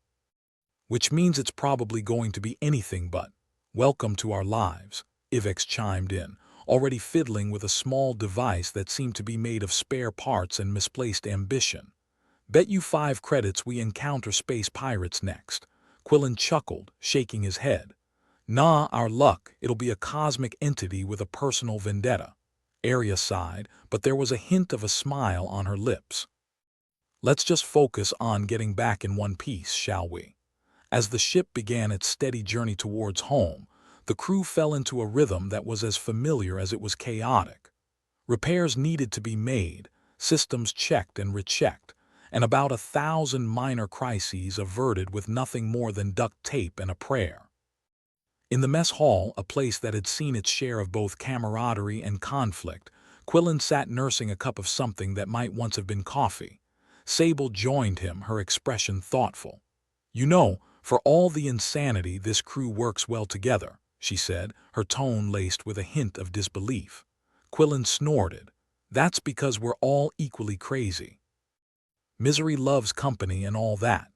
"Which means it's probably going to be anything but welcome to our lives," Ivex chimed in, already fiddling with a small device that seemed to be made of spare parts and misplaced ambition. "Bet you 5 credits we encounter space pirates next." Quillen chuckled, shaking his head. "Nah, our luck, it'll be a cosmic entity with a personal vendetta." Aria sighed, but there was a hint of a smile on her lips. "Let's just focus on getting back in one piece, shall we?" As the ship began its steady journey towards home, the crew fell into a rhythm that was as familiar as it was chaotic. Repairs needed to be made, systems checked and rechecked, and about 1,000 minor crises averted with nothing more than duct tape and a prayer. In the mess hall, a place that had seen its share of both camaraderie and conflict, Quillen sat nursing a cup of something that might once have been coffee. Sable joined him, her expression thoughtful. "You know, for all the insanity, this crew works well together," she said, her tone laced with a hint of disbelief. Quillen snorted. "That's because we're all equally crazy. Misery loves company and all that."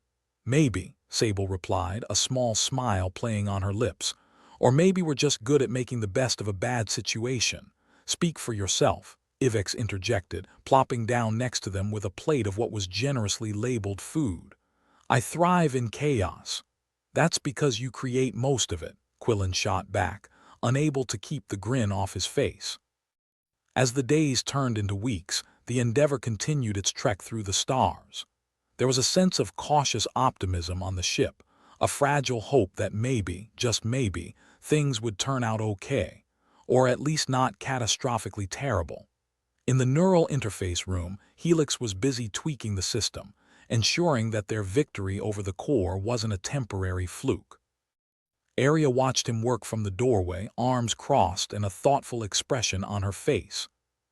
"Maybe," Sable replied, a small smile playing on her lips. "Or maybe we're just good at making the best of a bad situation." "Speak for yourself," Ivex interjected, plopping down next to them with a plate of what was generously labeled food. "I thrive in chaos." "That's because you create most of it," Quillen shot back, unable to keep the grin off his face. As the days turned into weeks, the Endeavour continued its trek through the stars. There was a sense of cautious optimism on the ship, a fragile hope that maybe, just maybe, things would turn out okay, or at least not catastrophically terrible. In the neural interface room, Helix was busy tweaking the system, ensuring that their victory over the core wasn't a temporary fluke. Aria watched him work from the doorway, arms crossed and a thoughtful expression on her face.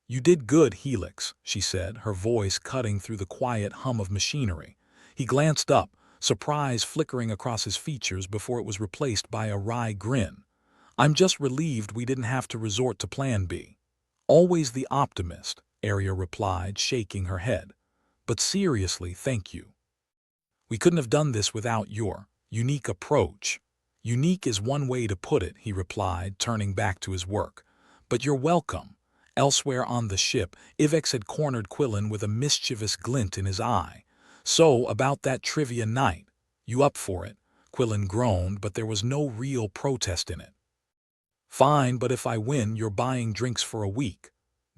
"You did good, Helix," she said, her voice cutting through the quiet hum of machinery. He glanced up, surprise flickering across his features before it was replaced by a wry grin. "I'm just relieved we didn't have to resort to Plan B." "Always the optimist," Aria replied, shaking her head. "But seriously, thank you. We couldn't have done this without your unique approach." "Unique is one way to put it," he replied, turning back to his work. "But you're welcome." Elsewhere on the ship, Ivex had cornered Quillen with a mischievous glint in his eye. "So, about that trivia night. You up for it?" Quillen groaned, but there was no real protest in it. Fine, but if I win, you're buying drinks for a week.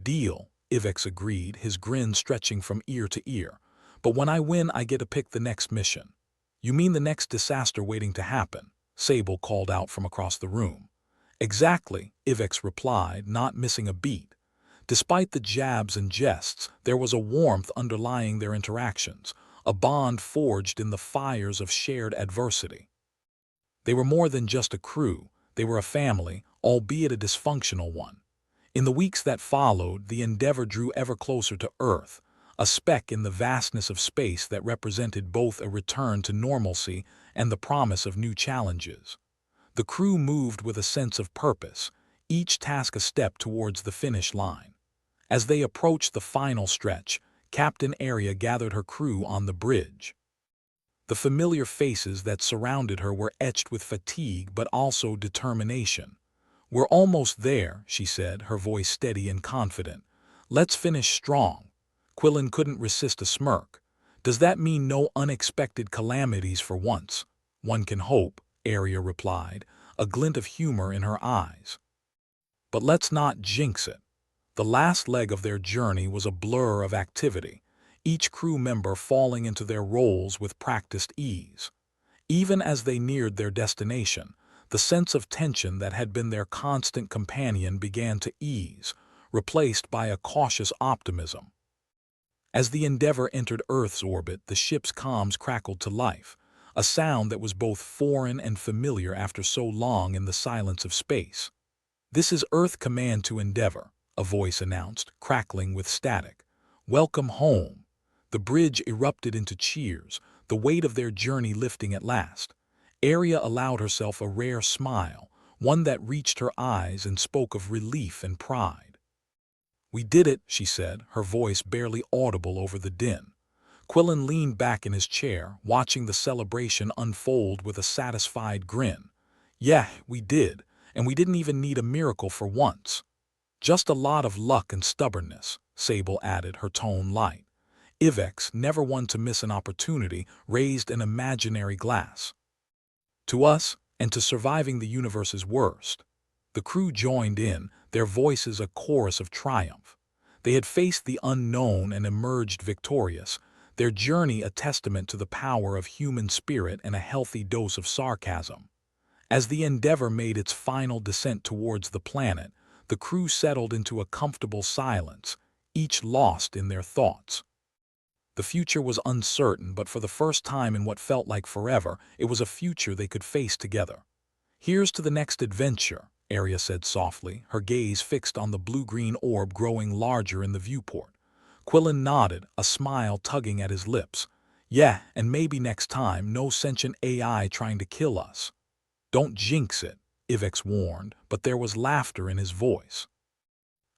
Deal, Ivex agreed, his grin stretching from ear to ear. But when I win, I get to pick the next mission. You mean the next disaster waiting to happen? Sable called out from across the room. Exactly, Ivex replied, not missing a beat. Despite the jabs and jests, there was a warmth underlying their interactions, a bond forged in the fires of shared adversity. They were more than just a crew, they were a family, albeit a dysfunctional one. In the weeks that followed, the Endeavor drew ever closer to Earth, a speck in the vastness of space that represented both a return to normalcy and the promise of new challenges. The crew moved with a sense of purpose, each task a step towards the finish line. As they approached the final stretch, Captain Aria gathered her crew on the bridge. The familiar faces that surrounded her were etched with fatigue but also determination. We're almost there, she said, her voice steady and confident. Let's finish strong. Quillen couldn't resist a smirk. Does that mean no unexpected calamities for once? One can hope, Aria replied, a glint of humor in her eyes. But let's not jinx it. The last leg of their journey was a blur of activity, each crew member falling into their roles with practiced ease. Even as they neared their destination, the sense of tension that had been their constant companion began to ease, replaced by a cautious optimism. As the Endeavor entered Earth's orbit, the ship's comms crackled to life, a sound that was both foreign and familiar after so long in the silence of space. "This is Earth Command to Endeavor," a voice announced, crackling with static. "Welcome home." The bridge erupted into cheers, the weight of their journey lifting at last. Aria allowed herself a rare smile, one that reached her eyes and spoke of relief and pride. "We did it," she said, her voice barely audible over the din. Quillen leaned back in his chair, watching the celebration unfold with a satisfied grin. "Yeah, we did, and we didn't even need a miracle for once. Just a lot of luck and stubbornness," Sable added, her tone light. Ivex, never one to miss an opportunity, raised an imaginary glass. "To us, and to surviving the universe's worst." The crew joined in, their voices a chorus of triumph. They had faced the unknown and emerged victorious, their journey a testament to the power of human spirit and a healthy dose of sarcasm. As the Endeavor made its final descent towards the planet, the crew settled into a comfortable silence, each lost in their thoughts. The future was uncertain, but for the first time in what felt like forever, it was a future they could face together. "Here's to the next adventure," Aria said softly, her gaze fixed on the blue-green orb growing larger in the viewport. Quillen nodded, a smile tugging at his lips. "Yeah, and maybe next time, no sentient AI trying to kill us." "Don't jinx it," Ivex warned, but there was laughter in his voice.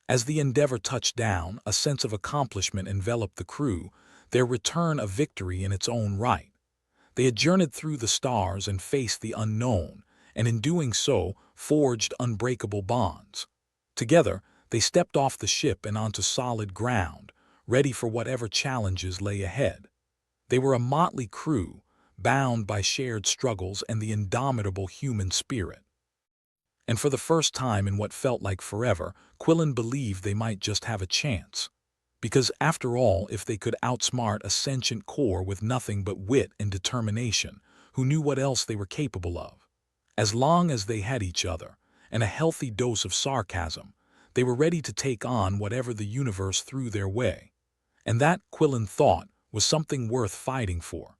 As the Endeavor touched down, a sense of accomplishment enveloped the crew, their return a victory in its own right. They had journeyed through the stars and faced the unknown, and in doing so, forged unbreakable bonds. Together, they stepped off the ship and onto solid ground, ready for whatever challenges lay ahead. They were a motley crew, bound by shared struggles and the indomitable human spirit. And for the first time in what felt like forever, Quillen believed they might just have a chance. Because, after all, if they could outsmart a sentient core with nothing but wit and determination, who knew what else they were capable of? As long as they had each other, and a healthy dose of sarcasm, they were ready to take on whatever the universe threw their way. And that, Quillen thought, was something worth fighting for.